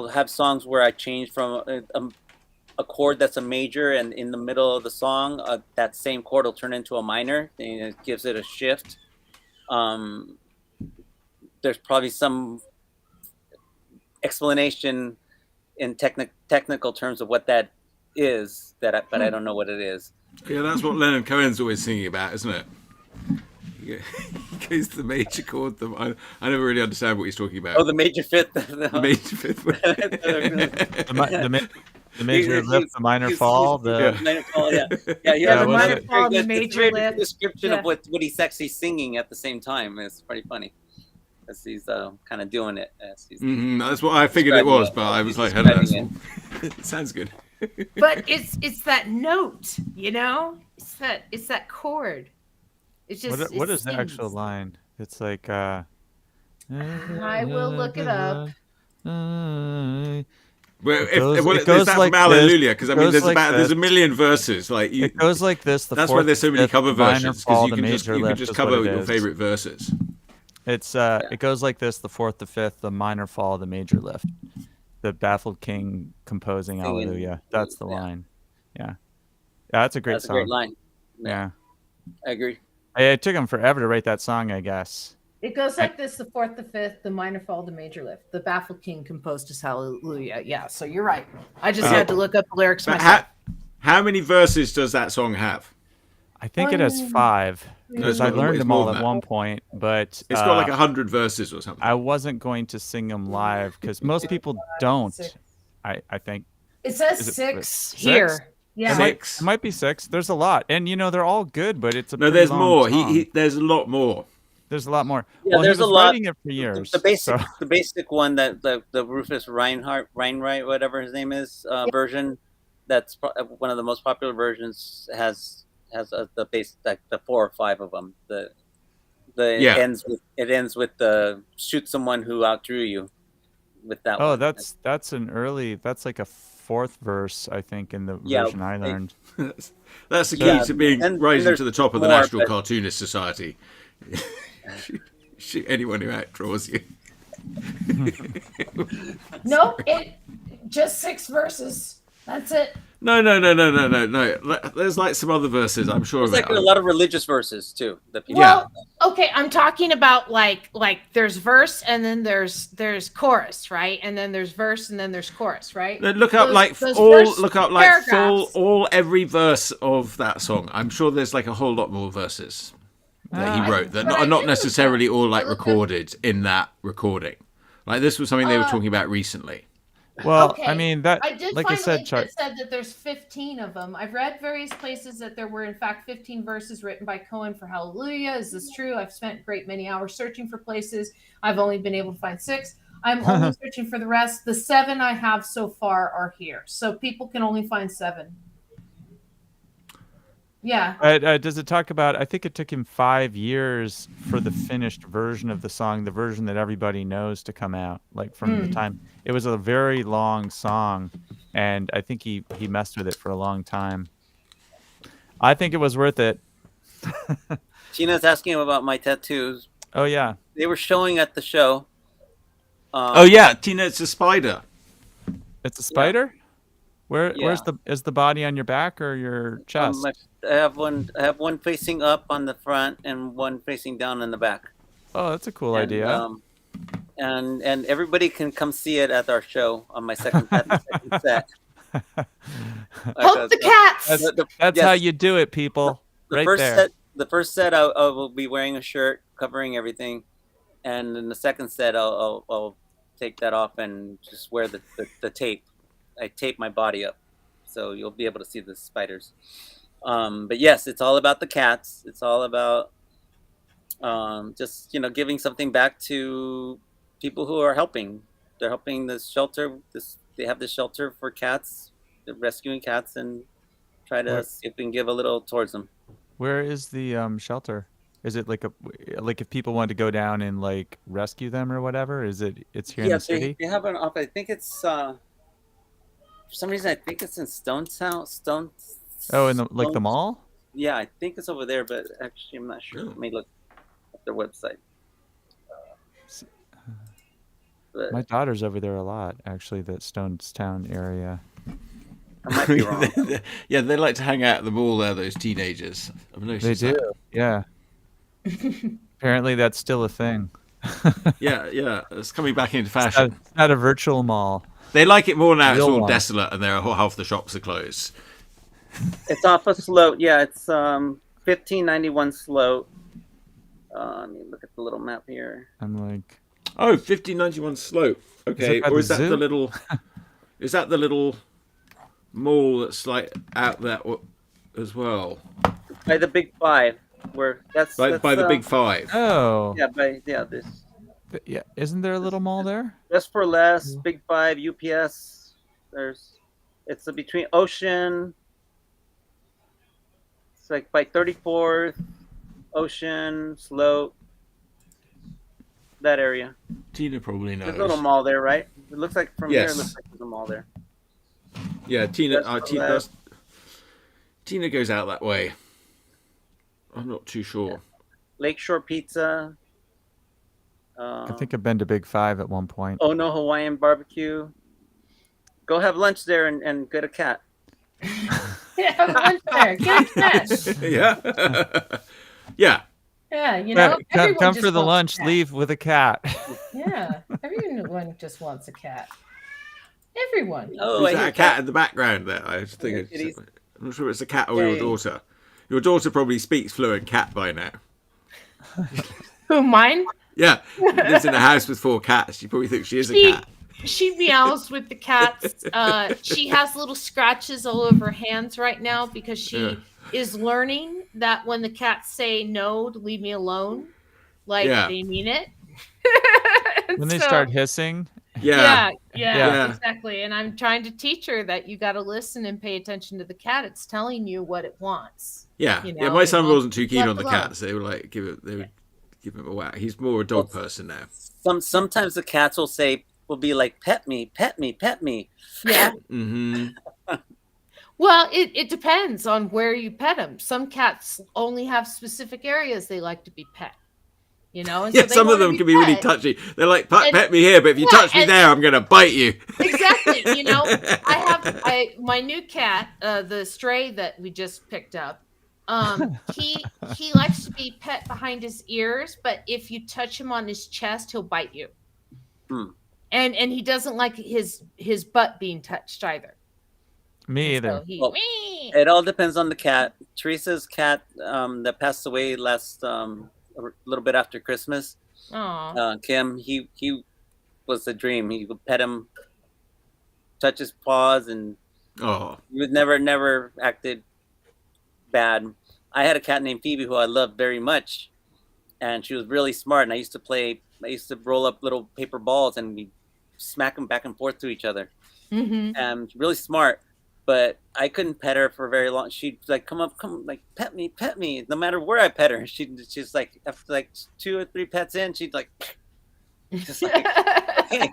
have songs where I change from a chord that's a major, and in the middle of the song, that same chord will turn into a minor, and it gives it a shift. There's probably some explanation in technical terms of what that is, but I don't know what it is. Yeah, that's what Leonard Cohen's always singing about, isn't it? He goes to the major chord. I never really understand what he's talking about. Oh, the major fifth. The major fifth. The major lift, the minor fall, the minor fall. Yeah, the minor fall, the major lift. Description of what he's actually singing at the same time. It's pretty funny as he's kind of doing it. As he's that's what I figured it was, but I was like, it sounds good. But it's that note, you know. It's that chord. It's just what is the actual line? It's like I will look it up. Well, It is goes that like from Hallelujah? Because I mean, goes like there's a million verses. Like it goes like this. That's why there's so many cover versions, because you can just just cover your favorite verses. It's it goes like this: the fourth, the fifth, the minor fall, the major lift. The baffled king composing Hallelujah. That's the line. Yeah, that's a great song. That's a great line. Yeah, I agree. it took him forever to write that song, I guess. It goes like this: the fourth, the fifth, the minor fall, the major lift. The baffled king composed his Hallelujah. Yeah, so you're right. I just had to look up the lyrics myself. How many verses does that song have? I think it has 5 because I learned it's them more all than at that. one point, but It's got like 100 verses or something. I wasn't going to sing them live because most people don't. I think It says Is it 6 here. 6? Yeah. Six. It might be 6. There's a lot, and they're all good, but it's a No, pretty there's long more. song. There's a lot more. There's a lot more. Yeah, Well, there's he was a lot. writing it for years. The basic one that the Rufus Wainwright, whatever his name is, version. That's one of the most popular versions. Has the base, like the 4 or 5 of them. It ends with the shoot someone who outdrew you. With that. Oh, one. that's an early. That's like a 4th verse, I think, in the version I learned. That's the key to being rising there's to the top of the more, National but- Cartoonist Society. Shoot anyone who outdraws you. Nope, it just 6 verses. That's it. No. There's like some other verses, I'm sure. There's like a lot of religious verses too. That people Well, okay, I'm talking about like there's verse and then there's chorus, right? And then there's verse and then there's chorus, right? Look up every verse of that song. I'm sure there's like a whole lot more verses that he wrote that are not necessarily all like recorded in that recording. Like this was something they were talking about recently. Well, Okay. I mean that. I did like find I a said, link Chuck. that said that there's 15 of them. I've read various places that there were in fact 15 verses written by Cohen for Hallelujah. Is this true? I've spent a great many hours searching for places. I've only been able to find 6. I'm only searching for the rest. The 7 I have so far are here, so people can only find 7. Yeah. Does it talk about? I think it took him 5 years for the finished version of the song, the version that everybody knows, to come out. Like from the time it was a very long song, and I think he messed with it for a long time. I think it was worth it. Gina's asking about my tattoos. Oh yeah. They were showing at the show. Oh yeah, Tina, it's a spider. It's a spider. Where's Yeah. is the body on your back or your chest? I have one facing up on the front and one facing down in the back. Oh, that's a cool And, idea. and everybody can come see it at our show on my second set. Help the cats. That's how you do it, people. The right first there. the first set, I will be wearing a shirt covering everything, and in the second set, I'll take that off and just wear the tape. I tape my body up, so you'll be able to see the spiders. But yes, it's all about the cats. It's all about just giving something back to people who are helping. They're helping the shelter. They have this shelter for cats. They're rescuing cats and try to see if we can give a little towards them. Where is the shelter? Is it like if people want to go down and like rescue them or whatever? It's here in the city? They have an office. I think it's for some reason I think it's in Stone. Oh, in the mall? Yeah, I think it's over there, but actually I'm not sure. Let me look at their website. My daughter's over there a lot, actually, that Stonestown area. I might be wrong. Yeah, they like to hang out at the mall there, those teenagers. I've noticed They do, that. yeah. Apparently that's still a thing. Yeah, it's coming back into fashion. It's not a virtual mall. They like it more now. It's Real all one. desolate and half the shops are closed. It's off a slope. Yeah, it's 1591 slope. Let me look at the little map here. I'm like, Oh, 1591 slope. Okay, by or the is that zoo? the little? Is that the little mall that's like out there as well? By the Big Five, where that's By the Big 5. oh, this yeah. Isn't there a little mall there? Just for Less, Big Five, UPS. It's between Ocean. It's like by 34th, Ocean, Slope, that area. Tina probably knows. There's a little mall there, right? It looks like from here, Yes. it looks like there's a mall there. Yeah, Tina. Just for that. Tina goes out that way. I'm not too sure. Lakeshore Pizza. I think I've been to Big Five at one point. Oh no, Hawaiian Barbecue. Go have lunch there and get a cat. Yeah, have lunch there. Get a cat. Yeah. Yeah. Yeah, everyone Come just for the wants a lunch, cat. leave with a cat. Yeah, everyone just wants a cat. Everyone. Oh, Is I that hear a cat in the background there? I just think Kitties. I'm not sure it's a cat or your Yay. daughter. Your daughter probably speaks fluent cat by now. Who, mine? Yeah, lives in a house with 4 cats. She probably thinks she is a She- cat. She meows with the cats. She has little scratches all over her hands right now because she Yeah. is learning that when the cats say no to leave me alone, like Yeah. they mean it. When they So- start hissing, yeah, Yeah. exactly. And I'm trying to teach her that you got to listen and pay attention to the cat. It's telling you what it wants. Yeah, You yeah. know, My son and wasn't too keen left on the alone. cats. They were like, give him a whack. He's more a dog person now. Sometimes the cats will be like, pet me, pet me, pet me. Yeah. Mm-hmm. Well, it depends on where you pet them. Some cats only have specific areas they like to be pet. And Yeah, so they some of wanna them can be really pet. touchy. They're like, pet And- me here, but if you yeah, touch me and- there, I'm gonna bite you. Exactly. My new cat, the stray that we just picked up. He likes to be pet behind his ears, but if you touch him on his chest, he'll bite you. Hmm. And he doesn't like his butt being touched either. me either. So he, Well, It all depends on the cat. Teresa's cat that passed away last a little bit after Christmas. Aw. Kim, he was a dream. He would pet him, touch his paws, and Oh, he was never acted bad. I had a cat named Phoebe who I loved very much, and she was really smart. And I used to play I used to roll up little paper balls and we smack them back and forth to each other. And really smart, but I couldn't pet her for very long. She'd like come, like pet me, no matter where I pet her. She's like after like 2 or 3 pets in, she'd like just like okay.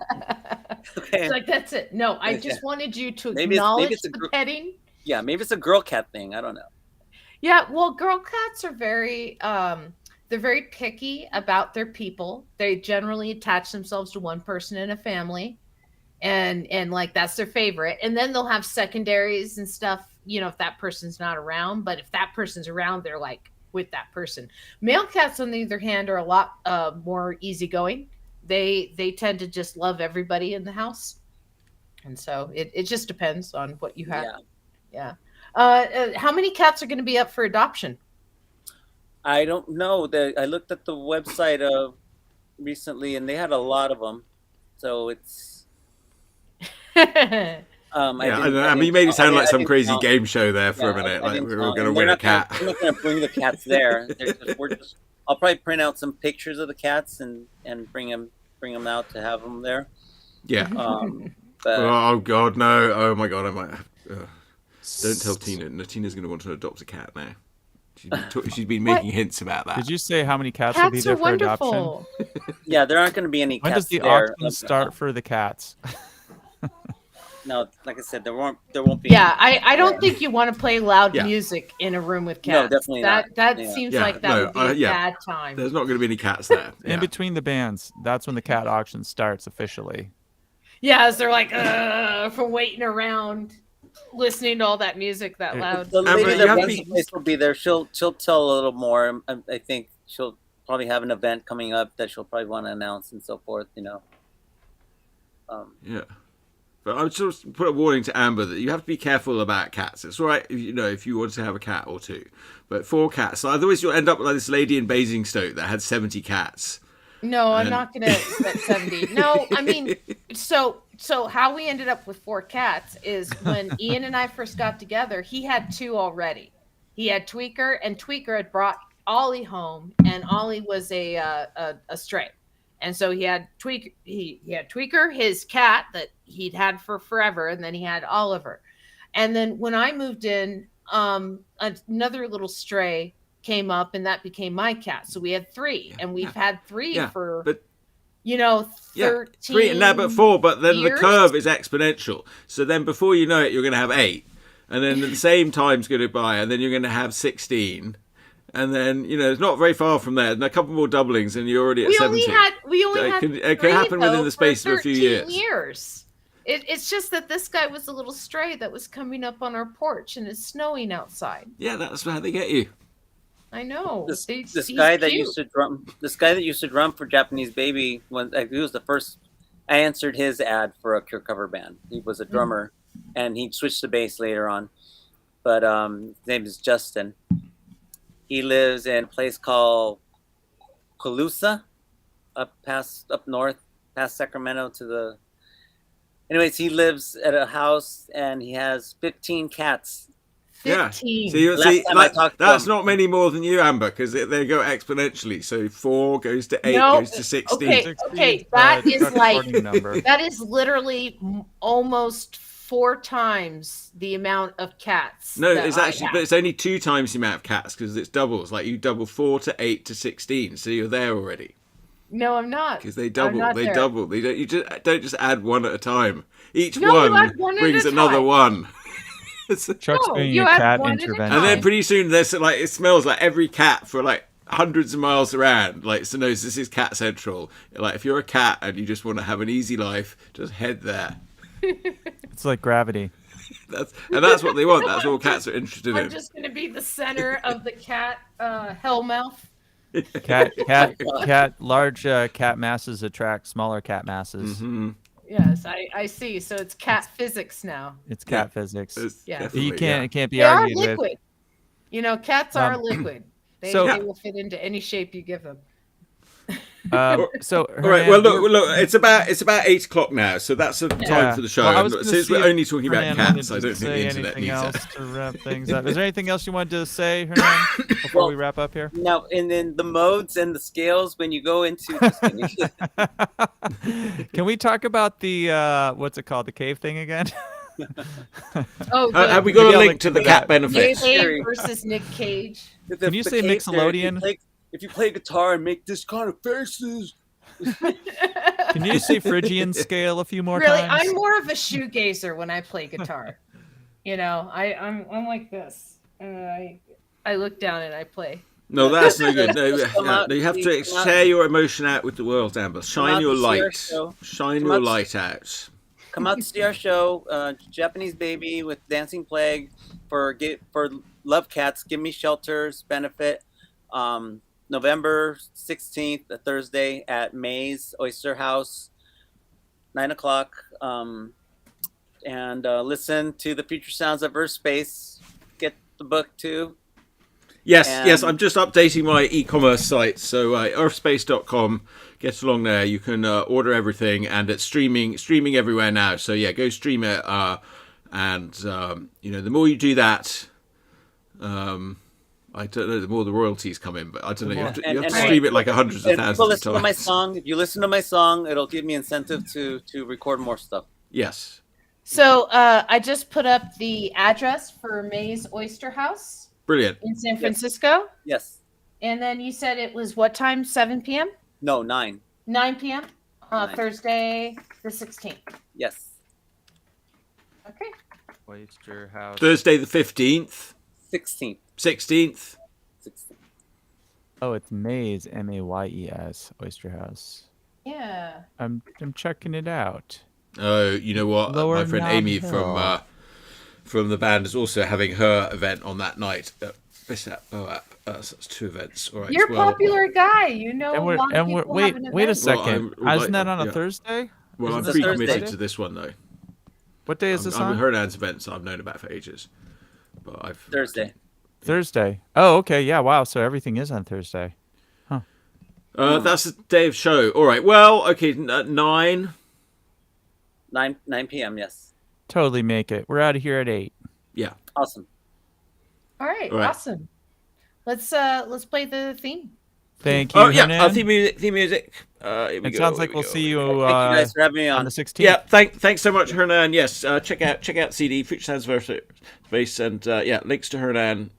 It's like that's it. No, I just wanted you to Maybe acknowledge it's the petting. Yeah, maybe it's a girl cat thing. I don't know. Yeah, well, girl cats are very they're very picky about their people. They generally attach themselves to one person in a family, and like that's their favorite. And then they'll have secondaries and stuff, you know, if that person's not around. But if that person's around, they're like with that person. Male cats, on the other hand, are a lot more easygoing. They tend to just love everybody in the house, and so it just depends on what you have. Yeah. How many cats are going to be up for adoption? I don't know. I looked at the website recently, and they had a lot of them. So it's. I don't know. I mean, you made it sound like some crazy game show there for a minute. Like we were going to win a cat. We're not going to bring the cats there. I'll probably print out some pictures of the cats and bring them out to have them there. Yeah. But, oh God, no! Oh my God, I might have. Don't tell Tina. No, Tina's going to want to adopt a cat now. She's been making hints about that. Did you say how many cats will be there for adoption? Yeah, there aren't going to be any cats. When does the there. auction start for the cats? No, like I said, there won't be. Yeah, I don't think you want to play loud music in a room with cats. No, definitely not. That seems like that would be a bad time. There's not going to be any cats there. In between the bands, that's when the cat auction starts officially. Yeah, as they're like, from waiting around, listening to all that music that loud. The lady that runs the place will be there. She'll tell a little more. I think she'll probably have an event coming up that she'll probably want to announce and so forth. You know. Yeah. But I would just put a warning to Amber that you have to be careful about cats. It's all right, if you want to have a cat or two, but 4 cats. So otherwise, you'll end up like this lady in Basingstoke that had 70 cats. No, I'm not gonna bet 70. No, I mean, so how we ended up with 4 cats is when Ian and I first got together, he had 2 already. He had Tweaker, and Tweaker had brought Ollie home, and Ollie was a stray. And so he had Tweaker, his cat that he'd had for forever, and then he had Oliver. And then when I moved in, another little stray came up, and that became my cat. So we had 3, and we've had 3 for 13 3 and now but 4. But then years? the curve is exponential. So then before you know it, you're going to have 8, and then at the same time's going to by, and then you're going to have 16. And then, it's not very far from there. And a couple more doublings, and you're already at 17. We only had it can happen within the space of a few years. It's just that this guy was a little stray that was coming up on our porch, and it's snowing outside. Yeah, that's how they get you. I know. This guy that used to drum for Japanese Baby, he was the first. I answered his ad for a Cure cover band. He was a drummer, and he switched to bass later on. But his name is Justin. He lives in a place called Colusa, up north, past Sacramento to the. Anyways, he lives at a house and he has 15 cats. 15. Yeah. That's not many more than you, Amber, because they go exponentially. So 4 goes to 8, goes to 16. Okay, that is that is literally almost 4 times the amount of cats. No, it's actually, but it's only 2 times the amount of cats because it's doubles. Like you double 4 to 8 to 16, so you're there already. No, I'm not. Because they double. Double. You don't just add 1 at a time. Each one brings another one. Chuck's doing a cat intervention, and then pretty soon there's it smells like every cat for like hundreds of miles around. Like so, knows this is Cat Central. Like if you're a cat and you just want to have an easy life, just head there. It's like gravity. That's what they want. That's all cats are interested in. I'm just going to be the center of the cat hellmouth. Large cat masses attract smaller cat masses. Mm-hmm. Yes, I see. So it's cat physics now. It's cat physics. Yeah, it can't be they argued are liquid. with. Cats are liquid. They will fit into any shape you give them. So All right. Well, Hernan, look. It's about 8 o'clock now, so that's the time for the show. Well, I was And gonna since see we're if only talking about Hernan cats, I wanted to don't think the say internet anything needs else it. to wrap things up. Is there anything else you wanted to say, Hernan, before Well, we wrap up here? Now, and then the modes and the scales when you go into. Just kidding. Can we talk about the what's it called, the cave thing again? Oh, Have we the got Maybe a I'll link link to the to cat that. Nick benefits? Cage versus Nick Cage. The- Can you the say case there, Mixolydian? if you play guitar and make this kind of faces. Can you say Phrygian scale a few more Really, times? I'm more of a shoegazer when I play guitar. I'm like this. I look down and I play. No, that's no good. No, Come out, you have to please, come out. share your emotion out with the world, Amber. Shine out your to see our light. show. Shine Come your out to- light out. Come out to see our show, Japanese Baby with Dancing Plague for Love Cats. Give Me Shelters benefit. November 16th, a Thursday at Mayes Oyster House, 9:00. And listen to the Future Sounds of Urfspace. Get the book too. Yes, And- yes. I'm just updating my e-commerce site, so urfspace.com. Get along there. You can order everything, and it's streaming everywhere now. So yeah, go stream it. And the more you do that, I don't know, the more the royalties come in. But I don't know. You have to And- stream it like hundreds of If people thousands of listen to my times. song, if you listen to my song, it'll give me incentive to record more stuff. Yes. So I just put up the address for Mayes Oyster House Brilliant. in San Francisco. Yes. And then you said it was what time? 7 p.m.? No, 9. 9 p.m.? 9. Thursday the 16th. Yes. Okay. Oyster House. Thursday the 15th, 16th. 16th. 16th. Oh, it's Mayes, Mayes, Oyster House. Yeah. I'm checking it out. Oh, you know what? Lower My friend Nob Amy Hill. from the band is also having her event on that night at Bissap Boap. So that's 2 events. All right. You're a well, popular guy. You know, And a we're lot of people wait have an a event. second. I'm- Isn't that on a yeah. Thursday? Well, Isn't I'm that pre-committed Thursday? to this one though. What day is this I'm on? Hernan's events I've known about for ages, but I've Thursday. Thursday. Oh, okay. Yeah. Wow. So everything is on Thursday. That's the day of show. All right. Well, okay. 9. 9 p.m. Yes. Totally make it. We're out of here at 8. Yeah. Awesome. All right, All right. awesome. Let's play the theme. Thank you. Oh yeah. Hernan. Theme music. Here we It go, sounds like here we we'll go. see you Thank you guys for having me on on. the 16th. Yeah, thanks so much, Hernan. Yes, check out CD Future Sounds of Urfspace, and links to Hernan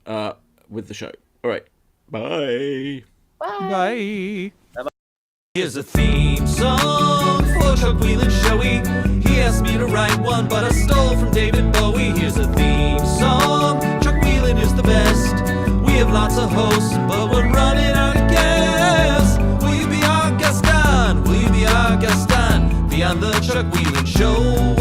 with the show. All right, bye. Bye. Bye. Here's a theme song for Chuck Whelon Showy. He asked me to write one, but I stole from David Bowie. Here's a theme song. Chuck Whelon is the best. We have lots of hosts, but we're running out of gas. Will you be our guest on? Will you be our guest on? Be on the Chuck Whelon Show.